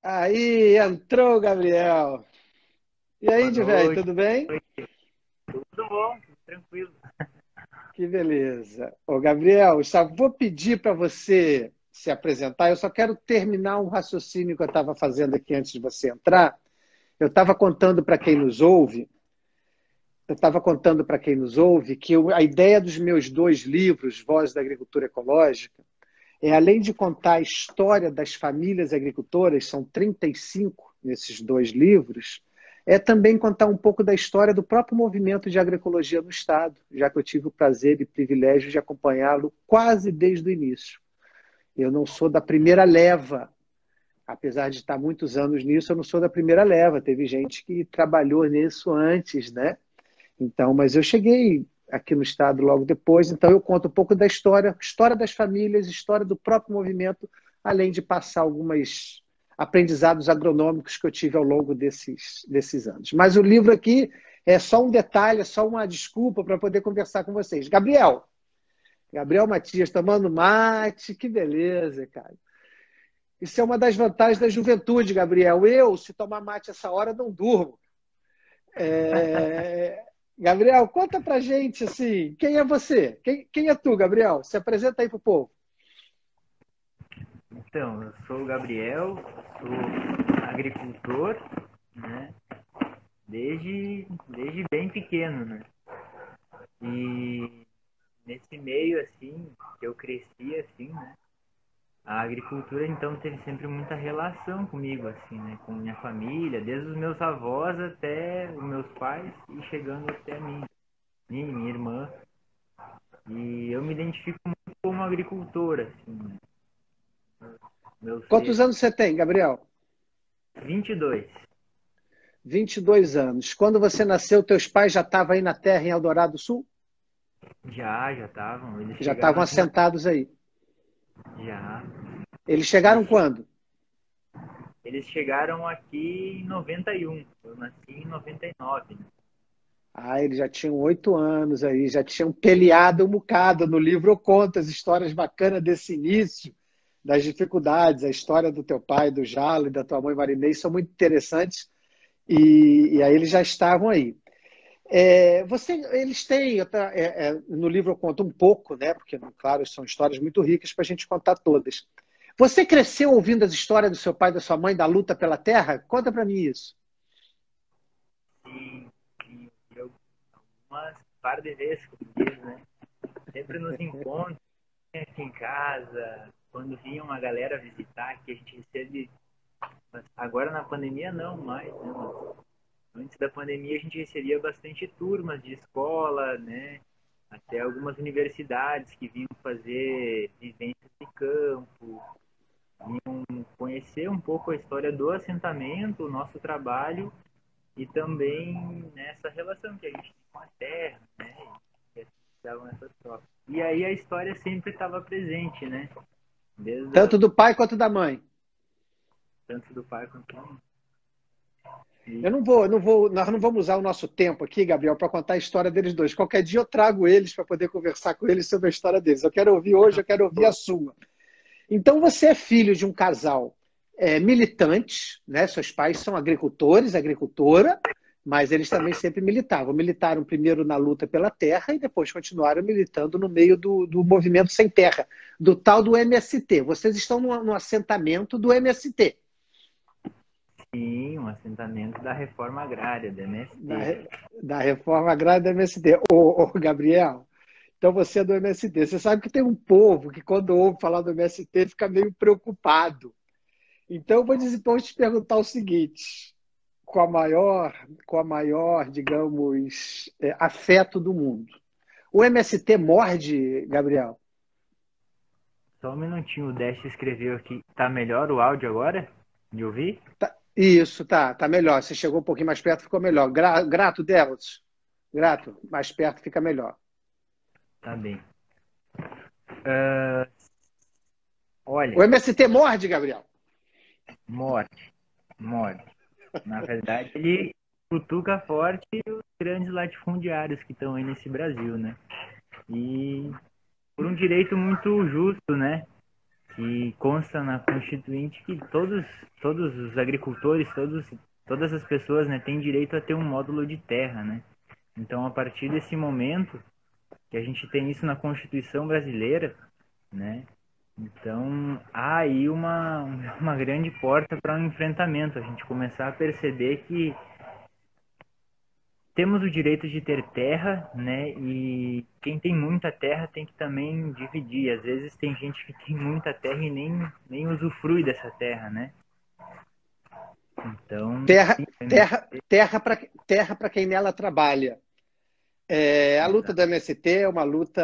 Aí entrou o Gabriel. E Boa aí, de velho, noite. tudo bem? Tudo bom? Tudo tranquilo. Que beleza. Ô, Gabriel, eu só vou pedir para você se apresentar. Eu só quero terminar um raciocínio que eu estava fazendo aqui antes de você entrar. Eu estava contando para quem nos ouve, eu estava contando para quem nos ouve que a ideia dos meus dois livros, Voz da Agricultura Ecológica, é além de contar a história das famílias agricultoras, são 35 nesses dois livros, é também contar um pouco da história do próprio movimento de agroecologia no Estado, já que eu tive o prazer e privilégio de acompanhá-lo quase desde o início. Eu não sou da primeira leva, apesar de estar muitos anos nisso, eu não sou da primeira leva. Teve gente que trabalhou nisso antes, né? Então, mas eu cheguei aqui no estado logo depois, então eu conto um pouco da história, história das famílias, história do próprio movimento, além de passar alguns aprendizados agronômicos que eu tive ao longo desses anos. Mas o livro aqui é só um detalhe, é só uma desculpa para poder conversar com vocês. Gabriel Matias tomando mate, que beleza, cara. Isso é uma das vantagens da juventude, Gabriel. Eu, se tomar mate essa hora, não durmo. É... Gabriel, conta pra gente assim, quem é você? Quem é tu, Gabriel? Se apresenta aí pro povo. Então, eu sou o Gabriel, sou agricultor, né? Desde bem pequeno, né? E nesse meio, assim, que eu cresci, assim, né? A agricultura, então, teve sempre muita relação comigo, assim, né? Com minha família, desde os meus avós até os meus pais e chegando até minha irmã. E eu me identifico muito como agricultor, assim, né? Meu Quantos ser. anos você tem, Gabriel? 22. 22 anos. Quando você nasceu, teus pais já estavam aí na terra, em Eldorado do Sul? Já estavam. Eles Já chegaram estavam aqui. assentados aí. Já. Eles Eles, chegaram quando? eles chegaram aqui em 91. Eu nasci em 99, né? Ah, eles já tinham 8 anos aí, já tinham peleado um bocado. No livro eu conto as histórias bacanas desse início, das dificuldades, a história do teu pai, do Jalo e da tua mãe Marinês são muito interessantes e aí eles já estavam aí. Eles têm, no livro eu conto um pouco, né? Porque, claro, são histórias muito ricas para a gente contar todas. Você cresceu ouvindo as histórias do seu pai e da sua mãe da luta pela terra? Conta para mim isso. E eu, umas par de vezes, como diz, né? Sempre nos encontros, aqui em casa, quando vinha uma galera visitar, que a gente recebe. Agora na pandemia não mais, né? Mas antes da pandemia a gente recebia bastante turmas de escola, né? Até algumas universidades que vinham fazer vivências de campo, conhecer um pouco a história do assentamento, o nosso trabalho e também nessa relação que a gente tem com a terra, né? E davam essas trocas. E aí a história sempre estava presente, né? Desde Tanto do pai quanto da mãe. tanto do pai quanto da mãe. E, Nós não vamos usar o nosso tempo aqui, Gabriel, para contar a história deles dois. Qualquer dia eu trago eles para poder conversar com eles sobre a história deles. Eu quero ouvir hoje, eu quero ouvir a sua. Então, você é filho de um casal militante, né? Seus pais são agricultores, agricultora, mas eles também sempre militavam. Militaram primeiro na luta pela terra e depois continuaram militando no meio do movimento sem terra, do tal do MST. Vocês estão no assentamento do MST. sim, um assentamento da reforma agrária, da Da, MST. da reforma agrária do MST. Ô, Gabriel, então você é do MST. Você sabe que tem um povo que, quando ouve falar do MST, fica meio preocupado. Então, vou te perguntar o seguinte: com a maior, digamos, afeto do mundo. O MST morde, Gabriel? Só um minutinho, o Dash escreveu aqui. Tá melhor o áudio agora? De ouvir? Isso, tá melhor. Você chegou um pouquinho mais perto, ficou melhor. Grato, Delos. Grato, mais perto fica melhor. Tá bem. Ah, O olha, MST morde, Gabriel? morte, morte. Na verdade, ele cutuca forte os grandes latifundiários que estão aí nesse Brasil, né? E por um direito muito justo, né? que consta na Constituinte que todos os agricultores, todas as pessoas, né, têm direito a ter um módulo de terra, né? Então, a partir desse momento que a gente tem isso na Constituição brasileira, né? Então, há aí uma grande porta para um enfrentamento, a gente começar a perceber que temos o direito de ter terra, né? E quem tem muita terra tem que também dividir. Às vezes tem gente que tem muita terra e nem usufrui dessa terra, né? Então, Terra, sim, terra para quem nela trabalha. A luta do MST é uma luta.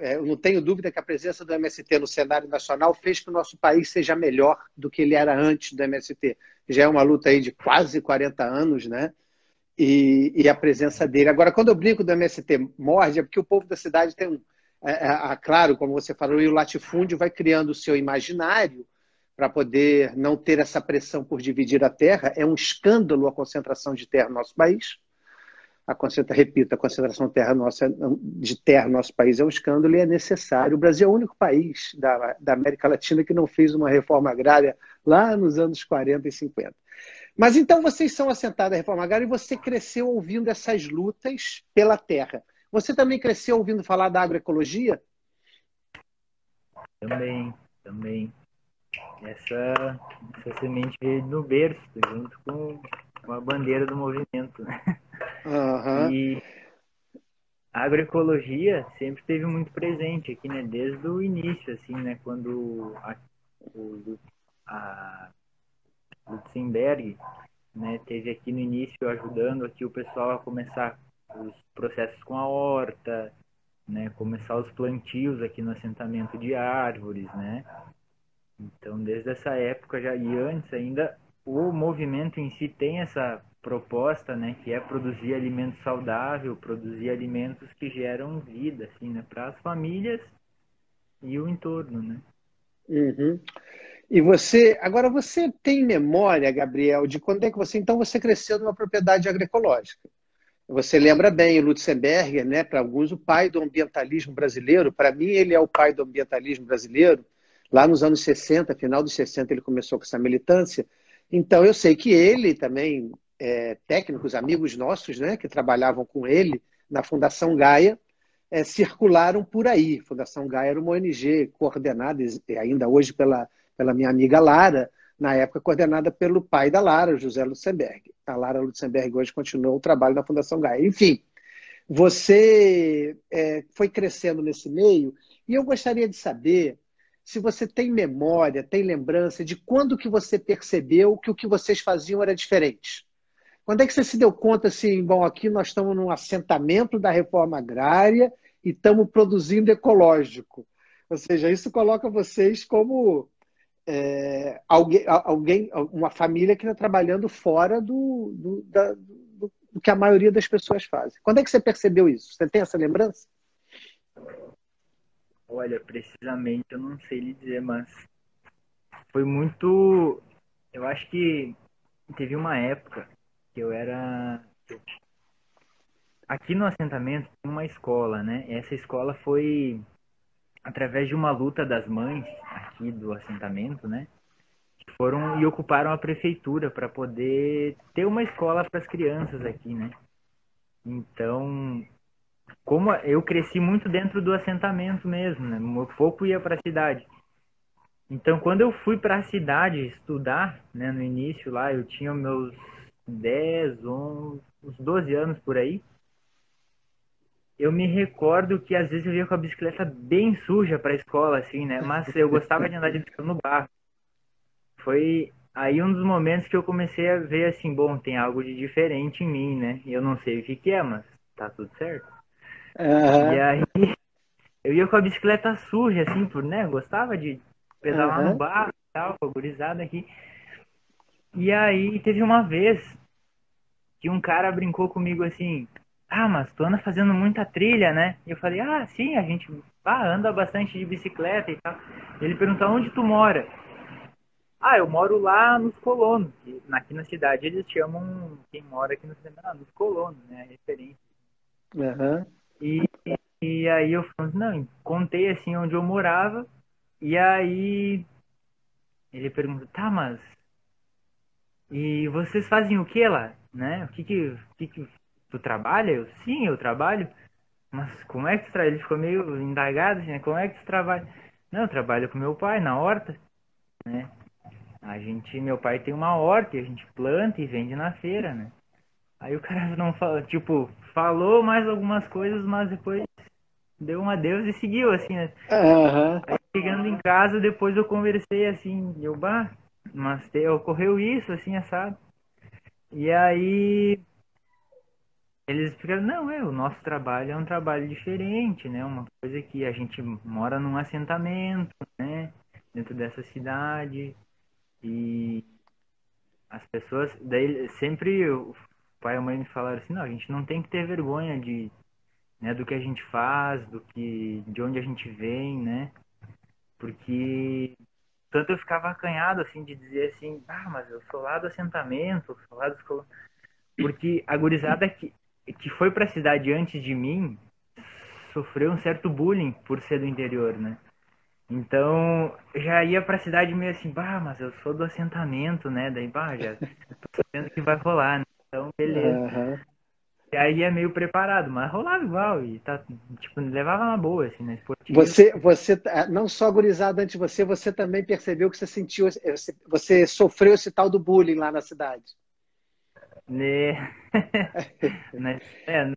Eu não tenho dúvida que a presença do MST no cenário nacional fez que o nosso país seja melhor do que ele era antes do MST. Já é uma luta aí de quase 40 anos, né? E a presença dele. Agora, quando eu brinco do MST morde, é porque o povo da cidade tem um. Claro, como você falou, e o latifúndio vai criando o seu imaginário para poder não ter essa pressão por dividir a terra. É um escândalo a concentração de terra no nosso país. Repito, a concentração de terra no nosso país é um escândalo e é necessário. O Brasil é o único país da América Latina que não fez uma reforma agrária lá nos anos 40 e 50. Mas então vocês são assentados à reforma agrária e você cresceu ouvindo essas lutas pela terra. Você também cresceu ouvindo falar da agroecologia? também. Essa semente veio no berço, junto com a bandeira do movimento, né? Uhum. E a agroecologia sempre esteve muito presente aqui, né? Desde o início, assim, né? Quando a Lutzenberg, né, teve aqui no início ajudando aqui o pessoal a começar os processos com a horta, né? Começar os plantios aqui no assentamento de árvores, né? Então, desde essa época já e antes ainda, o movimento em si tem essa proposta, né, que é produzir alimento saudável, produzir alimentos que geram vida, assim, né, para as famílias e o entorno, né? Uhum. Agora você tem memória, Gabriel, de quando é que você cresceu numa propriedade agroecológica? Você lembra bem, o Lutzenberger, né, para alguns, o pai do ambientalismo brasileiro. Para mim, ele é o pai do ambientalismo brasileiro. Lá nos anos 60, final dos 60, ele começou com essa militância. Então, eu sei que ele também, técnicos, amigos nossos, né, que trabalhavam com ele na Fundação Gaia, circularam por aí. A Fundação Gaia era uma ONG coordenada, ainda hoje pela minha amiga Lara, na época coordenada pelo pai da Lara, José Lutzenberg. A Lara Lutzenberg hoje continuou o trabalho na Fundação Gaia. Enfim, você foi crescendo nesse meio e eu gostaria de saber se você tem memória, tem lembrança de quando que você percebeu que o que vocês faziam era diferente. Quando é que você se deu conta assim, bom, aqui nós estamos num assentamento da reforma agrária e estamos produzindo ecológico? Ou seja, isso coloca vocês como uma família que está trabalhando fora do que a maioria das pessoas fazem. Quando é que você percebeu isso? Você tem essa lembrança? Olha, precisamente eu não sei lhe dizer, mas foi muito. Eu acho que teve uma época que eu era. Aqui no assentamento tem uma escola, né? Essa escola foi através de uma luta das mães aqui do assentamento, né? Que foram e ocuparam a prefeitura para poder ter uma escola para as crianças aqui, né? Então, como eu cresci muito dentro do assentamento mesmo, né? Pouco ia para a cidade. Então, quando eu fui para a cidade estudar, né, no início lá, eu tinha meus 10, 11, uns 12 anos por aí. Eu me recordo que às vezes eu ia com a bicicleta bem suja para a escola, assim, né? Mas eu gostava de andar de bicicleta no barro. Foi aí um dos momentos que eu comecei a ver assim, bom, tem algo de diferente em mim, né? Eu não sei o que que é, mas tá tudo certo. E Uhum, aí eu ia com a bicicleta suja, assim, por, né? Gostava de pedalar no uhum. barro e tal, com a gurizada aqui. E aí teve uma vez que um cara brincou comigo assim, ah, mas tu anda fazendo muita trilha, né? E eu falei, ah, sim, a gente anda bastante de bicicleta e tal. E ele perguntou, onde tu mora? Ah, eu moro lá nos colonos. Aqui na cidade eles chamam quem mora aqui no cidade, nos colonos, né? A referência. Uhum. E, e aí eu falei, não, contei assim onde eu morava. E aí ele perguntou, tá, mas e vocês fazem o que lá, né? O que que tu trabalha? Eu, sim, eu trabalho. Mas como é que tu trabalha? Ele ficou meio indagado, assim, né? Como é que tu trabalha? Não, eu trabalho com meu pai na horta, né? Meu pai tem uma horta e a gente planta e vende na feira, né? Aí o cara não falou, tipo, falou mais algumas coisas, mas depois deu um adeus e seguiu, assim, né? Aham. Chegando em casa, depois eu conversei assim, mas ocorreu isso, assim, sabe? E aí eles explicaram, não, o nosso trabalho é um trabalho diferente, né? Uma coisa que a gente mora num assentamento, né? Dentro dessa cidade e as pessoas, daí sempre o pai e a mãe me falaram assim, não, a gente não tem que ter vergonha né, do que a gente faz, de onde a gente vem, né? Porque tanto eu ficava acanhado assim de dizer assim, mas eu sou lá do assentamento, sou lá do... Porque a gurizada que foi pra cidade antes de mim sofreu um certo bullying por ser do interior, né? Então, já ia pra cidade meio assim, mas eu sou do assentamento, né? Daí, já tô sabendo que vai rolar, né? Então, beleza. Aham. E aí é meio preparado, mas rolava igual e tá, tipo, levava na boa, assim, né? Esportivo. Você, não só gurizada antes de você, você também percebeu que você sentiu, você sofreu esse tal do bullying lá na cidade. Né?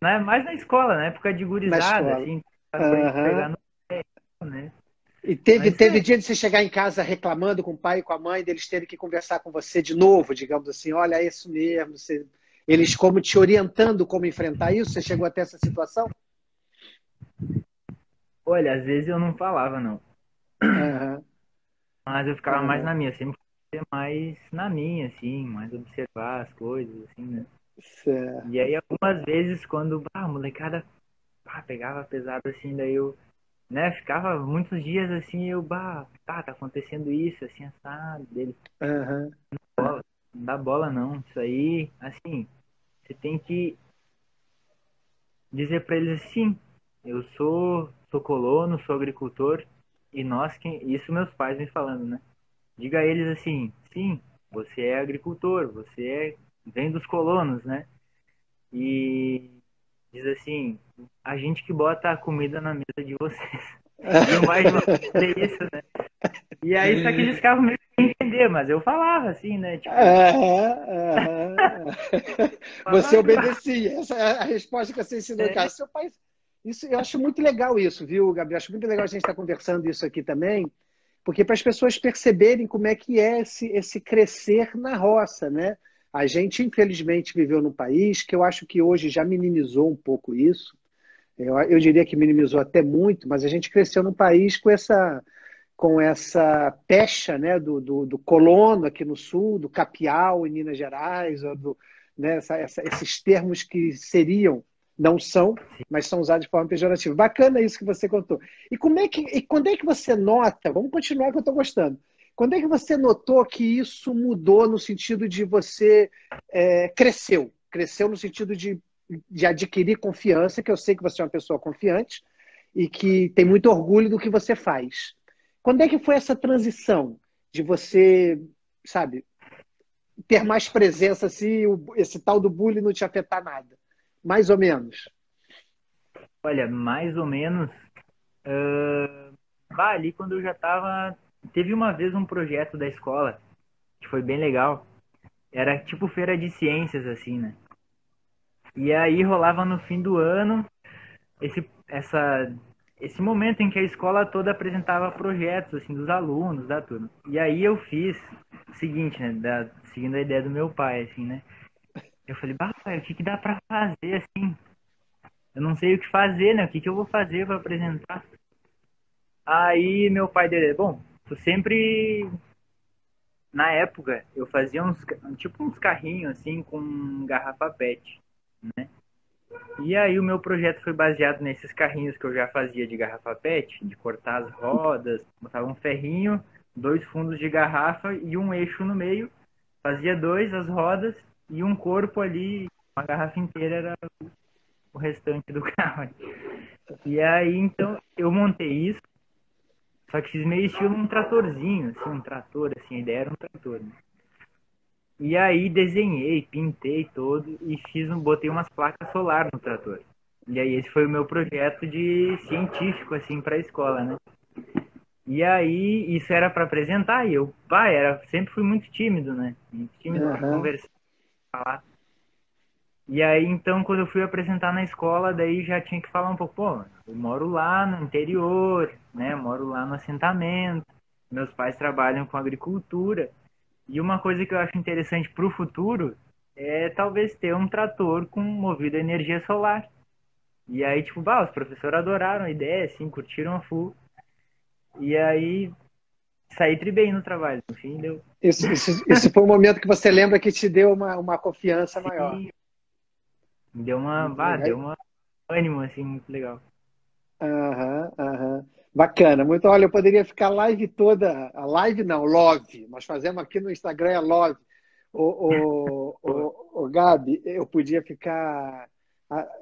Não é mais na escola, na época de Na gurizada, escola. assim, coisa de pegar Aham. no pé, né? E teve, Mas teve dia de você chegar em casa reclamando com o pai e com a mãe, deles terem que conversar com você de novo, digamos assim, olha, é isso mesmo. Eles como te orientando como enfrentar isso, você chegou até essa situação? olha, às vezes eu não falava, não. Aham, Mas eu ficava mais aham, na minha, sempre fui mais na minha, assim, mais observar as coisas, assim, né? certo. E aí algumas vezes quando a molecada pegava pesado assim, daí eu, né, ficava muitos dias assim, tá acontecendo isso, assim, assado, dele, Aham, não dá bola não, isso aí, assim, você tem que dizer pra eles assim, eu sou colono, sou agricultor, e isso meus pais me falando, né? Diga a eles assim, sim, você é agricultor, vem dos colonos, né? E diz assim, a gente que bota a comida na mesa de vocês. E o mais é isso, né? E aí só que eles ficavam meio sem entender, mas eu falava assim, né? Tipo, aham, aham. Você falava igual. obedecia. Essa é a resposta que você ensinou em casa. Seu pai. Isso, eu acho muito legal isso, viu, Gabriel? Acho muito legal a gente estar conversando isso aqui também, porque para as pessoas perceberem como é que é esse crescer na roça, né? A gente, infelizmente, viveu num país que eu acho que hoje já minimizou um pouco isso. Eu diria que minimizou até muito, mas a gente cresceu num país com essa pecha, né, do colono aqui no sul, do capial em Minas Gerais, ou né, esses termos que seriam, não são, mas são usados de forma pejorativa. Bacana isso que você contou. E quando é que você nota, vamos continuar que eu estou gostando, quando é que você notou que isso mudou no sentido de você cresceu? Cresceu no sentido de adquirir confiança, que eu sei que você é uma pessoa confiante e que tem muito orgulho do que você faz. Quando é que foi essa transição de você, sabe, ter mais presença assim, esse tal do bullying não te afetar nada? Mais ou menos. Olha, mais ou menos, ali quando eu já tava. Teve uma vez um projeto da escola que foi bem legal. Era tipo feira de ciências, assim, né? E aí rolava no fim do ano esse, essa, esse momento em que a escola toda apresentava projetos assim dos alunos da turma. E aí eu fiz o seguinte, né, seguindo a ideia do meu pai, assim, né? Eu falei, pai, o que que dá pra fazer assim? Eu não sei o que fazer, né? O que que eu vou fazer para apresentar? Aí meu pai dele, bom, tu sempre na época eu fazia uns carrinhos assim com garrafa PET. E aí o meu projeto foi baseado nesses carrinhos que eu já fazia de garrafa PET, de cortar as rodas, botava um ferrinho, dois fundos de garrafa e um eixo no meio, fazia dois as rodas e um corpo ali, uma garrafa inteira era o restante do carro. E aí então eu montei isso, Só que fiz meio estilo um tratorzinho, assim, um trator, assim, a ideia era um trator, né? E aí desenhei, pintei todo e botei umas placas solar no trator. E aí esse foi o meu projeto de científico, assim, para a escola, né? E aí isso era para apresentar e eu, sempre fui muito tímido, né? Muito tímido para Aham. conversar, falar. E aí, então, quando eu fui apresentar na escola, daí já tinha que falar um pouco, pô, eu moro lá no interior, né? Moro lá no assentamento, meus pais trabalham com agricultura. E uma coisa que eu acho interessante para o futuro é talvez ter um trator com movido a energia solar. E aí, tipo, os professores adoraram a ideia, assim, curtiram a full. E aí, saí tri bem no trabalho. No fim, deu. Isso foi um momento que você lembra que te deu uma confiança maior. Sim, deu Muito legal. deu uma ânimo, assim, muito legal. Aham, aham. Bacana, muito. Olha, eu poderia ficar a live toda, a live não, Love. Nós fazemos aqui no Instagram é Love. O Gabi, eu podia ficar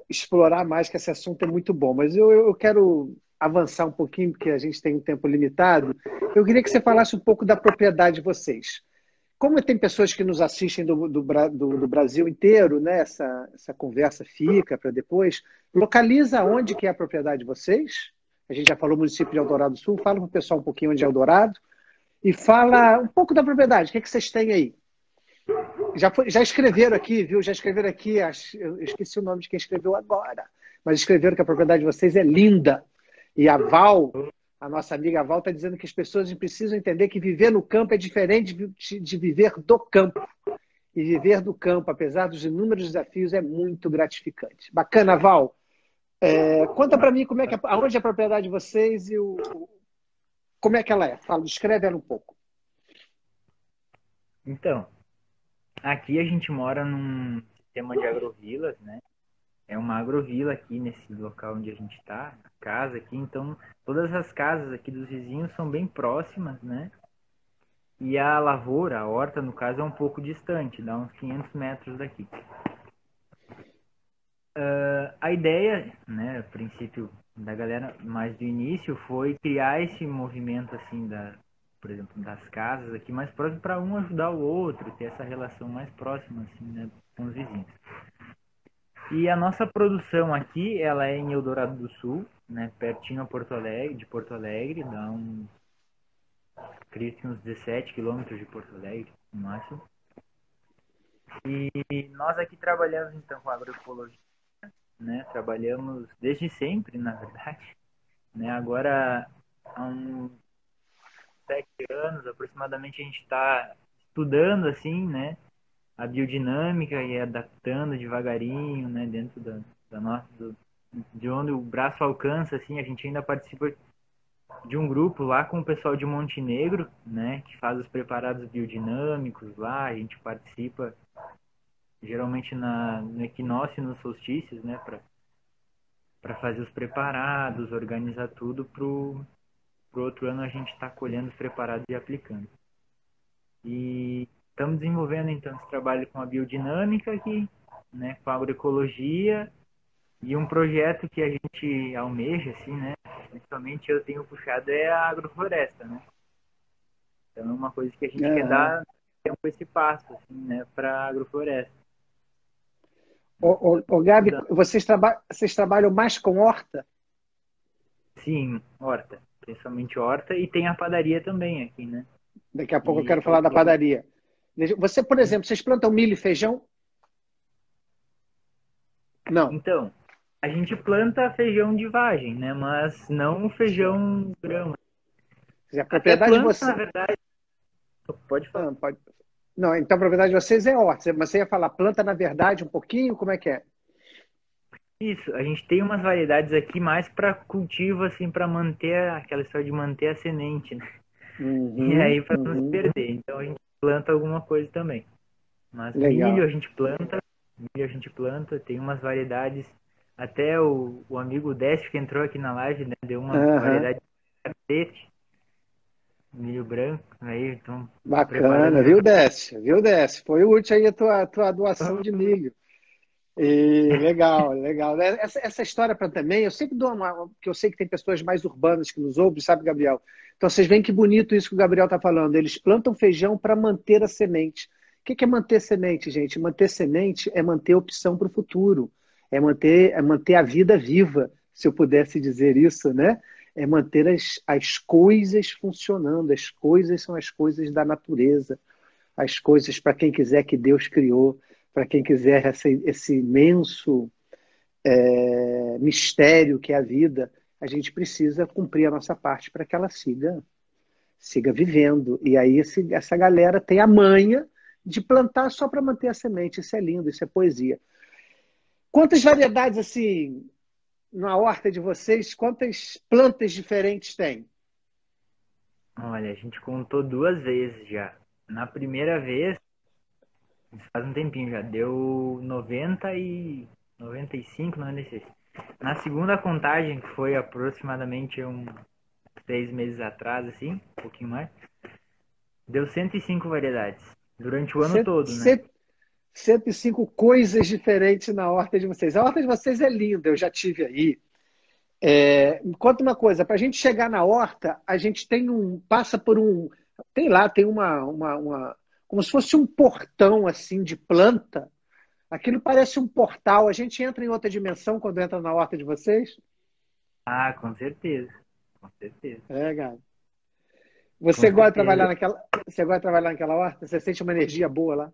explorar mais, que esse assunto é muito bom, mas eu quero avançar um pouquinho, porque a gente tem um tempo limitado. Eu queria que você falasse um pouco da propriedade de vocês. Como tem pessoas que nos assistem do Brasil inteiro, né? Essa conversa fica para depois. Localiza onde que é a propriedade de vocês. A gente já falou município de Eldorado do Sul. Fala para o pessoal um pouquinho onde é Eldorado. E fala um pouco da propriedade. O que é que vocês têm aí? Já escreveram aqui, viu? Já escreveram aqui. Eu esqueci o nome de quem escreveu agora. Mas escreveram que a propriedade de vocês é linda. E a Val, a nossa amiga Val, está dizendo que as pessoas precisam entender que viver no campo é diferente de viver do campo. E viver do campo, apesar dos inúmeros desafios, é muito gratificante. Bacana, Val. Conta para mim aonde é a propriedade de vocês e como é que ela é. Fala, descreve ela um pouco. Então, aqui a gente mora num sistema de agrovilas, né? É uma agrovila aqui nesse local onde a gente está, a casa aqui. Então, todas as casas aqui dos vizinhos são bem próximas, né? E a lavoura, a horta, no caso, é um pouco distante, dá uns 500 metros daqui. A ideia, né, a princípio da galera mais do início, foi criar esse movimento, assim, por exemplo, das casas aqui mais próximo para um ajudar o outro, ter essa relação mais próxima, assim, né, com os vizinhos. E a nossa produção aqui, ela é em Eldorado do Sul, né, pertinho de Porto Alegre, dá creio que uns 17 quilômetros de Porto Alegre, no máximo. E nós aqui trabalhamos, então, com agroecologia, né, trabalhamos desde sempre, na verdade, né, agora há uns 7 anos, aproximadamente, a gente está estudando, assim, né, a biodinâmica e adaptando devagarinho, né, dentro da nossa, de onde o braço alcança, assim, a gente ainda participa de um grupo lá com o pessoal de Montenegro, né, que faz os preparados biodinâmicos lá, a gente participa geralmente no equinócio e nos solstícios, né, para fazer os preparados, organizar tudo pro outro ano a gente está colhendo os preparados e aplicando. E estamos desenvolvendo então esse trabalho com a biodinâmica aqui, né, com a agroecologia e um projeto que a gente almeja, assim, né, principalmente eu tenho puxado é a agrofloresta, né. Então é uma coisa que a gente quer Aham. dar esse passo, assim, né, para a agrofloresta. Gabi, vocês trabalham mais com horta? Sim, horta, principalmente horta e tem a padaria também aqui, né. Daqui a pouco eu E quero falar da padaria. Você, por exemplo, vocês plantam milho e feijão? Não. então, a gente planta feijão de vagem, né? Mas não feijão grão. A Até propriedade de planta, na você. verdade. Pode falar. Pode. Não, então a propriedade de vocês é horta. Mas você ia falar planta, na verdade, um pouquinho? Como é que é? Isso, a gente tem umas variedades aqui mais para cultivo, assim, para manter aquela história de manter a semente, né? E Uhum, aí para não se uhum. perder. Então a gente planta alguma coisa também. Mas Legal. milho a gente planta, tem umas variedades. Até o amigo Décio que entrou aqui na live, né? Deu uma Aham. variedade de carpete, milho branco, aí estão preparando Bacana, já. viu, Décio? Viu, Décio? Foi útil aí a tua doação de milho. Legal, legal. Essa história para também, eu sempre dou que eu sei que tem pessoas mais urbanas que nos ouvem, sabe, Gabriel? Então vocês veem que bonito isso que o Gabriel está falando. Eles plantam feijão para manter a semente. O que é manter semente, gente? Manter semente é manter opção para o futuro, é manter a vida viva, se eu pudesse dizer isso, né? É manter as coisas funcionando. As coisas são as coisas da natureza, as coisas para quem quiser que Deus criou, para quem quiser esse imenso mistério que é a vida, a gente precisa cumprir a nossa parte para que ela siga vivendo. E aí essa galera tem a manha de plantar só para manter a semente. Isso é lindo, isso é poesia. Quantas variedades, assim, na horta de vocês, quantas plantas diferentes tem? Olha, a gente contou 2 vezes já. Na primeira vez, faz um tempinho já, deu 95, 96. Na segunda contagem, que foi aproximadamente 3 meses atrás, assim, um pouquinho mais, deu 105 variedades. Durante o ano Cento- todo, né? cento- 105 coisas diferentes na horta de vocês. A horta de vocês é linda, eu já tive aí. Me conta uma coisa, para a gente chegar na horta, a gente passa por tem como se fosse um portão assim de planta. Aquilo parece um portal. A gente entra em outra dimensão quando entra na horta de vocês? Ah, com certeza. Com certeza. Cara. Com certeza. Você gosta de trabalhar naquela horta? Você sente uma energia boa lá?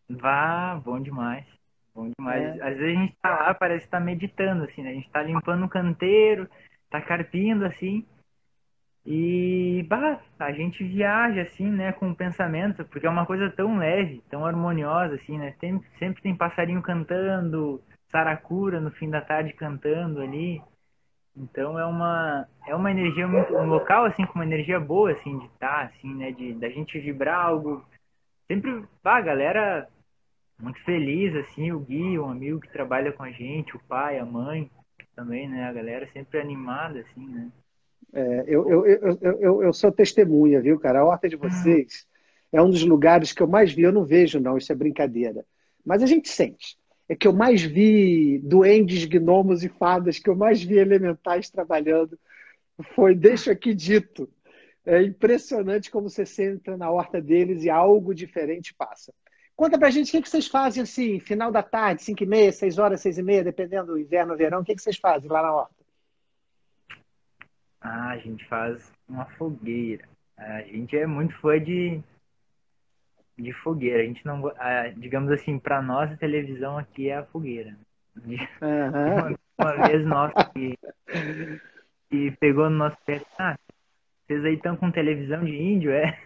Vá, bom demais. Bom demais. É. Às vezes a gente tá lá, parece que tá meditando, assim, né? A gente tá limpando um canteiro, tá carpindo, assim. E, bah, a gente viaja, assim, né, com o pensamento, porque é uma coisa tão leve, tão harmoniosa, assim, né? Sempre tem passarinho cantando, saracura no fim da tarde cantando ali. Então é uma energia muito, um local, assim, com uma energia boa, assim, de estar, assim, né? Da gente vibrar algo. Sempre, bah, a galera muito feliz, assim, o Gui, um amigo que trabalha com a gente, o pai, a mãe também, né? A galera sempre animada, assim, né? Eu sou testemunha, viu, cara? A horta de vocês é um dos lugares que eu mais vi. Eu não vejo, não, isso é brincadeira. Mas a gente sente. É que eu mais vi duendes, gnomos e fadas, que eu mais vi elementais trabalhando. Deixo aqui dito. É impressionante como você senta na horta deles e algo diferente passa. Conta pra gente o que vocês fazem assim, final da tarde, 5h30, 6 horas, 6h30, dependendo do inverno ou verão, o que vocês fazem lá na horta? Ah, a gente faz uma fogueira. A gente é muito fã de fogueira. A gente não, digamos assim, para nós a televisão aqui é a fogueira. Tem Aham. uma vez nossa que pegou no nosso pé, vocês aí estão com televisão de índio, é?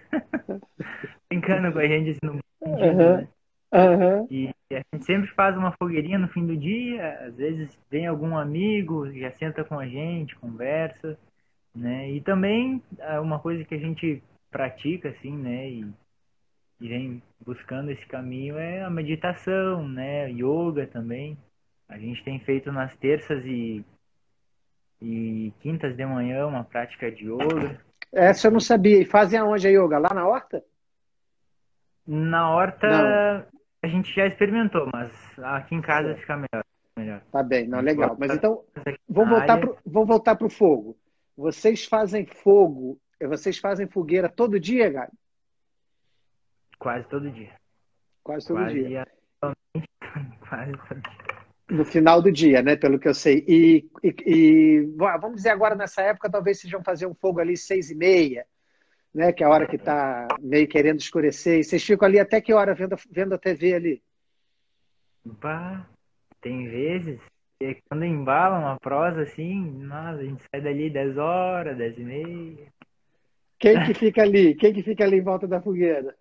Brincando com a gente assim, no sentido, Aham. né? Aham. E a gente sempre faz uma fogueirinha no fim do dia, às vezes vem algum amigo, já senta com a gente, conversa, né? E também uma coisa que a gente pratica, assim, né? E vem buscando esse caminho é a meditação, né? Yoga também. A gente tem feito nas terças e quintas de manhã uma prática de yoga. Essa eu não sabia. E fazem aonde a yoga? Lá na horta? Na Não. horta a gente já experimentou, mas aqui em casa Certo. fica melhor. Melhor. Tá bem, A não, gente gosta legal. Mas então, aqui na área vamos voltar pro fogo. Vocês fazem fogueira todo dia, Gabi? quase todo dia. Quase todo dia. Quase, quase todo dia. No final do dia, né? Pelo que eu sei. Vamos dizer agora, nessa época, talvez vocês vão fazer um fogo ali 6h30, né? Que é a hora que está meio querendo escurecer. E vocês ficam ali até que hora vendo a TV ali? Bah, tem vezes que quando embala uma prosa assim, nossa, a gente sai dali 10 horas, 10h30. Quem que fica ali? Quem que fica ali em volta da fogueira?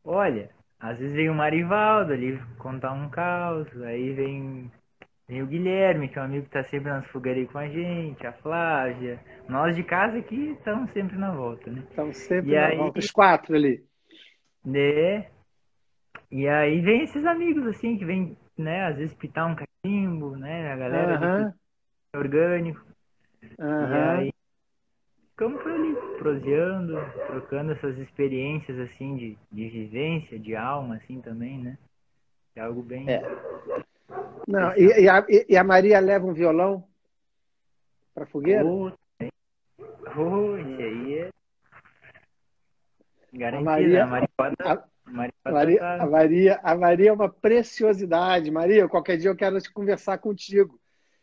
Olha, às vezes vem o Marivaldo ali contar um caos, aí vem o Guilherme, que é um amigo que tá sempre nas fogueiras com a gente, a Flávia. Nós de casa aqui estamos sempre na volta, né? Estão sempre E na aí, volta, os quatro ali. né? E aí vem esses amigos assim que vem, né, às vezes pitar um cachimbo, né, a galera ali que Aham, é orgânico. E aham. aí ficamos por ali, proseando, trocando essas experiências assim de vivência, de alma assim também, né? É algo bem É. Não, especial. e a Maria leva um violão para fogueira? Oh, esse aí é A garantido, né? Maria, a, A maricota tá. A Maria é uma preciosidade. Maria, qualquer dia eu quero te conversar contigo.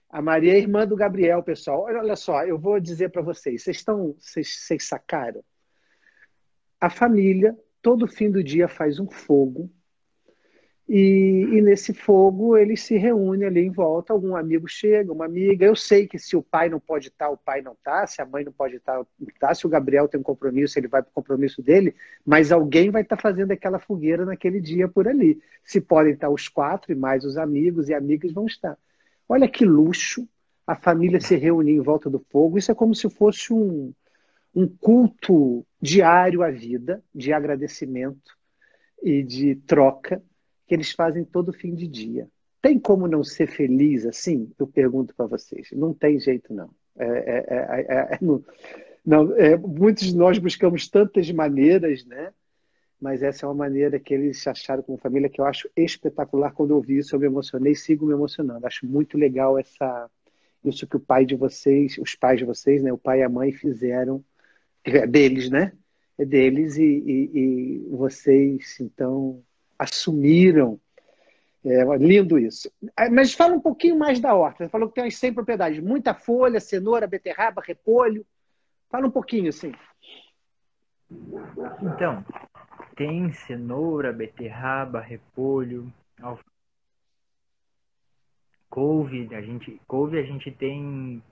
A Maria é irmã do Gabriel, pessoal. Olha só, eu vou dizer para vocês. Vocês sacaram? A família, todo fim do dia, faz um fogo. E nesse fogo eles se reúnem ali em volta, algum amigo chega, uma amiga. Eu sei que se o pai não pode estar, o pai não está, se a mãe não pode estar, não está, se o Gabriel tem um compromisso, ele vai para o compromisso dele, mas alguém vai estar fazendo aquela fogueira naquele dia por ali. Se podem estar os quatro e mais os amigos e amigas vão estar. Olha que luxo a família se reunir em volta do fogo. Isso é como se fosse um culto diário à vida, de agradecimento e de troca que eles fazem todo fim de dia. Tem como não ser feliz assim? Eu pergunto para vocês. Não tem jeito, não. Não, não, muitos de nós buscamos tantas maneiras, né? Mas essa é uma maneira que eles acharam como família que eu acho espetacular. Quando eu ouvi isso, eu me emocionei e sigo me emocionando. Acho muito legal isso que o pai de vocês, os pais de vocês, né? O pai e a mãe fizeram, deles, né? É deles e vocês, então, assumiram. É lindo isso. Mas fala um pouquinho mais da horta. Você falou que tem umas 100 propriedades. Muita folha, cenoura, beterraba, repolho. Fala um pouquinho, assim. Então, tem cenoura, beterraba, repolho, couve a gente tem,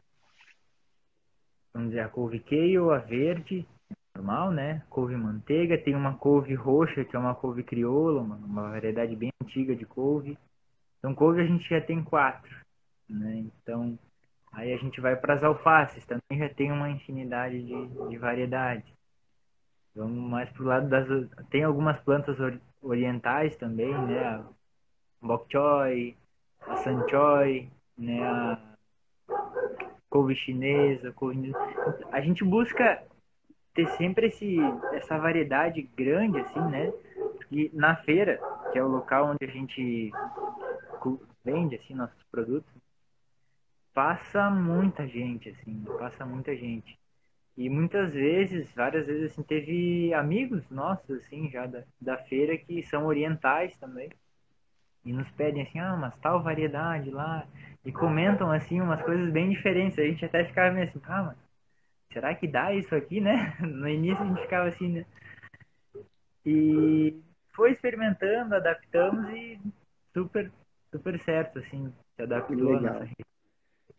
vamos dizer, a couve kale, a verde, normal, né? Couve manteiga, tem uma couve roxa, que é uma couve crioula, uma variedade bem antiga de couve. Então, couve a gente já tem 4, né? Então, aí a gente vai para as alfaces, também já tem uma infinidade de variedades. Vamos mais pro lado das... Tem algumas plantas orientais também, né? A bok choy, a san choy, né? A couve chinesa, a gente busca ter sempre essa variedade grande, assim, né? E na feira, que é o local onde a gente vende, assim, nossos produtos, passa muita gente, assim, passa muita gente. E muitas vezes, várias vezes, assim, teve amigos nossos, assim, já da feira que são orientais também. E nos pedem, assim, mas tal variedade lá. E comentam, assim, umas coisas bem diferentes. A gente até ficava meio assim, mas será que dá isso aqui, né? No início a gente ficava assim, né? E foi experimentando, adaptamos e super, super certo, assim, se Que adaptou à nossa legal. região.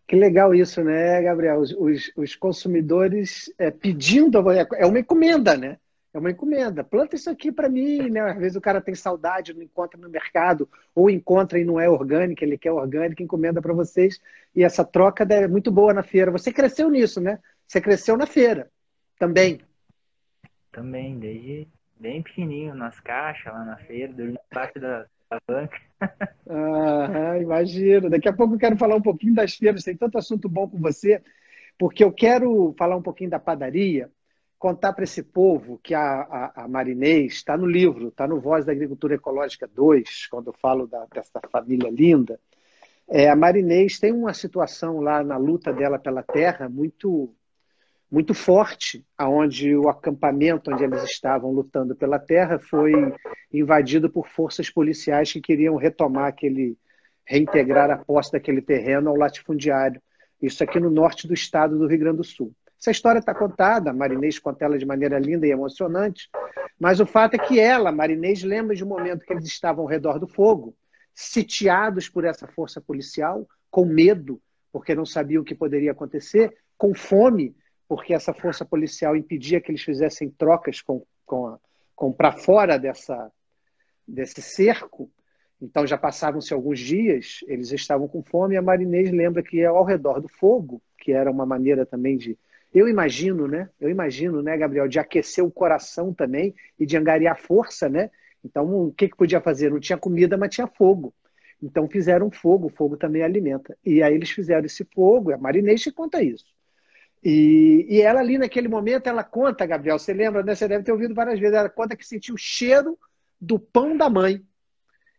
Que legal isso, né, Gabriel? Os consumidores pedindo, é uma encomenda, né? É uma encomenda. Planta isso aqui para mim, né? Às vezes o cara tem saudade, não encontra no mercado, ou encontra e não é orgânica, ele quer orgânica, encomenda para vocês. E essa troca é muito boa na feira. Você cresceu nisso, né? Você cresceu na feira também. Também, desde bem pequenininho, nas caixas, lá na feira, dormindo embaixo da banca. Ah, imagino. Daqui a pouco eu quero falar um pouquinho das feiras, tem tanto assunto bom com você, porque eu quero falar um pouquinho da padaria, contar para esse povo que a Marinês está no livro, está no Voz da Agricultura Ecológica 2, quando eu falo dessa família linda. A Marinês tem uma situação lá na luta dela pela terra muito forte, aonde o acampamento onde eles estavam lutando pela terra foi invadido por forças policiais que queriam reintegrar a posse daquele terreno ao latifundiário. Isso aqui no norte do estado do Rio Grande do Sul. Essa história está contada, a Marinês conta ela de maneira linda e emocionante, mas o fato é que ela, Marinês, lembra de um momento que eles estavam ao redor do fogo, sitiados por essa força policial, com medo, porque não sabiam o que poderia acontecer, com fome, porque essa força policial impedia que eles fizessem trocas com para fora desse cerco. Então já passavam-se alguns dias, eles estavam com fome, e a Marinês lembra que ao redor do fogo, que era uma maneira também de... Eu imagino, né, Gabriel, de aquecer o coração também e de angariar força, né? Então, o que podia fazer? Não tinha comida, mas tinha fogo. Então fizeram fogo, o fogo também alimenta. E aí eles fizeram esse fogo, a Marinês te conta isso. E ela ali naquele momento, ela conta, Gabriel, você lembra, né? Você deve ter ouvido várias vezes, ela conta que sentiu o cheiro do pão da mãe.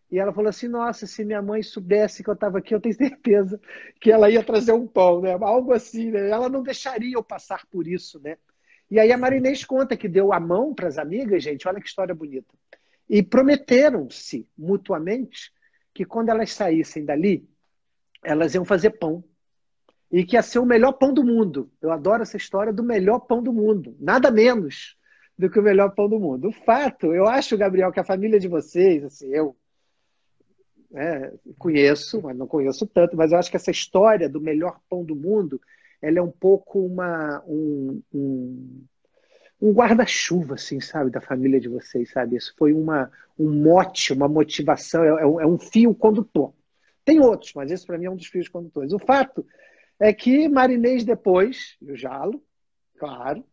E ela falou assim: Nossa, se minha mãe soubesse que eu estava aqui, eu tenho certeza que ela ia trazer um pão, né? Algo assim, né? Ela não deixaria eu passar por isso, né? E aí a Sim. Marinês conta que deu a mão para as amigas, gente, olha que história bonita. E prometeram-se mutuamente que quando elas saíssem dali, elas iam fazer pão. E que ia ser o melhor pão do mundo. Eu adoro essa história do melhor pão do mundo. Nada menos do que o melhor pão do mundo. O fato, eu acho, Gabriel, que a família de vocês, assim, eu conheço, mas não conheço tanto, mas eu acho que essa história do melhor pão do mundo, ela é um pouco um guarda-chuva, assim, sabe, da família de vocês, sabe? Isso foi um mote, uma motivação, é um fio condutor. Tem outros, mas esse para mim é um dos fios condutores. O fato é que Marinês depois, e o Jalo, claro,